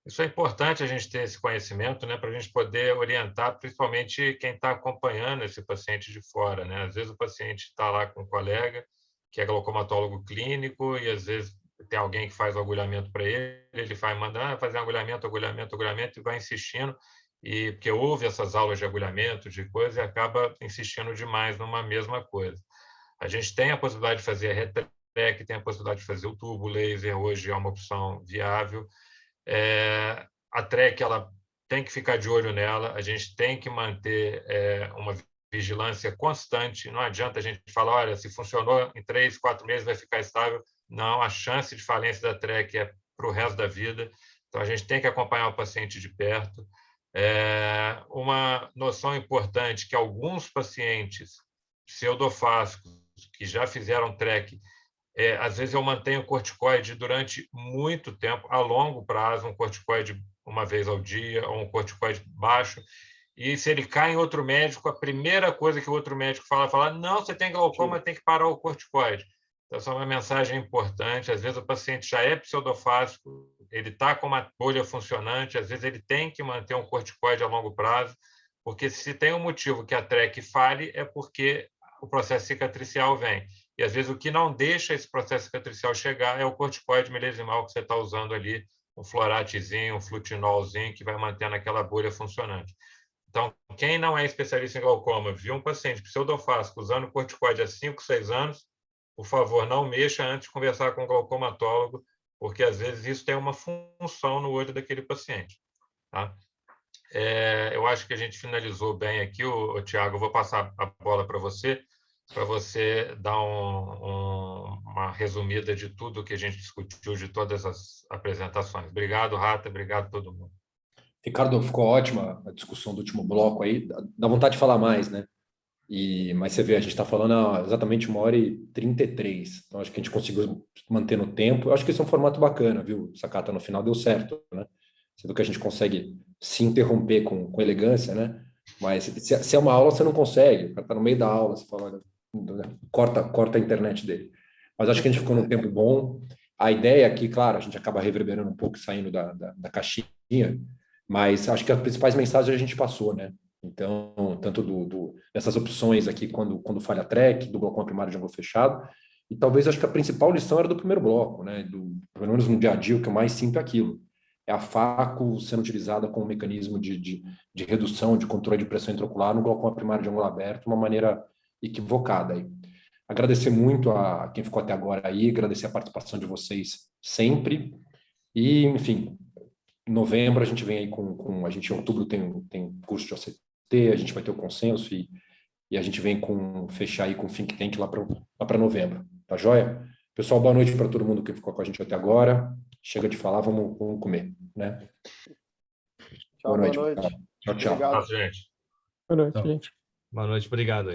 Isso é importante a gente ter esse conhecimento, né, para a gente poder orientar, principalmente quem está acompanhando esse paciente de fora, né? Às vezes o paciente está lá com um colega que é glaucomatólogo clínico e às vezes tem alguém que faz o agulhamento para ele, ele vai mandar fazer agulhamento e vai insistindo, e porque ouve essas aulas de agulhamento, de coisa, e acaba insistindo demais numa mesma coisa. A gente tem a possibilidade de fazer a retrec, tem a possibilidade de fazer o tubo laser, hoje é uma opção viável. A TREC, ela tem que ficar de olho nela, a gente tem que manter uma vigilância constante, não adianta a gente falar, olha, se funcionou em 3, 4 meses vai ficar estável. Não, a chance de falência da TREC é para o resto da vida, então a gente tem que acompanhar o paciente de perto. Uma noção importante que alguns pacientes pseudofásicos que já fizeram TREC, às vezes eu mantenho corticoide durante muito tempo, a longo prazo, um corticoide uma vez ao dia, ou um corticoide baixo, e se ele cai em outro médico, a primeira coisa que o outro médico fala, não, você tem glaucoma, tem que parar o corticoide. Então, essa é uma mensagem importante. Às vezes o paciente já é pseudofásico, ele está com uma bolha funcionante, às vezes ele tem que manter um corticoide a longo prazo, porque se tem um motivo que a TREC fale, é porque o processo cicatricial vem. E, às vezes, o que não deixa esse processo cicatricial chegar é o corticoide milesimal que você está usando ali, um floratezinho, um flutinolzinho, que vai mantendo aquela bolha funcionante. Então, quem não é especialista em glaucoma, viu um paciente pseudofásico usando corticoide há 5, 6 anos, por favor, não mexa antes de conversar com o glaucomatólogo, porque, às vezes, isso tem uma função no olho daquele paciente. Tá? Eu acho que a gente finalizou bem aqui, Tiago. Eu vou passar a bola para você dar uma resumida de tudo que a gente discutiu, de todas as apresentações. Obrigado, Rata, obrigado a todo mundo. Ricardo, ficou ótima a discussão do último bloco aí, dá vontade de falar mais, né? Mas você vê, a gente está falando há exatamente 1h33, então acho que a gente conseguiu manter no tempo. Eu acho que esse é um formato bacana, viu? Sakata, no final deu certo, né? Você viu que a gente consegue se interromper com elegância, né? Mas se é uma aula, você não consegue, o cara está no meio da aula, você fala, corta a internet dele. Mas acho que a gente ficou num tempo bom. A ideia aqui, claro, a gente acaba reverberando um pouco, saindo da caixinha, mas acho que as principais mensagens a gente passou, né? Então, tanto dessas opções aqui, quando falha a TREC, do glaucoma primário de ângulo fechado, e talvez acho que a principal lição era do primeiro bloco, né? Pelo menos no dia a dia, o que eu mais sinto é aquilo. É a FACO sendo utilizada como mecanismo de redução, de controle de pressão intraocular no glaucoma primário de ângulo aberto, de uma maneira equivocada. Aí. Agradecer muito a quem ficou até agora aí, agradecer a participação de vocês sempre, e, enfim, em novembro a gente vem aí a gente em outubro tem curso de OCT, a gente vai ter o consenso e a gente vem fechar aí com o Think Tank lá para novembro, tá joia? Pessoal, boa noite para todo mundo que ficou com a gente até agora. Chega de falar, vamos comer, né? Tchau, boa noite. Tchau, tchau. Obrigado. Gente. Boa noite, gente. Boa noite, obrigado.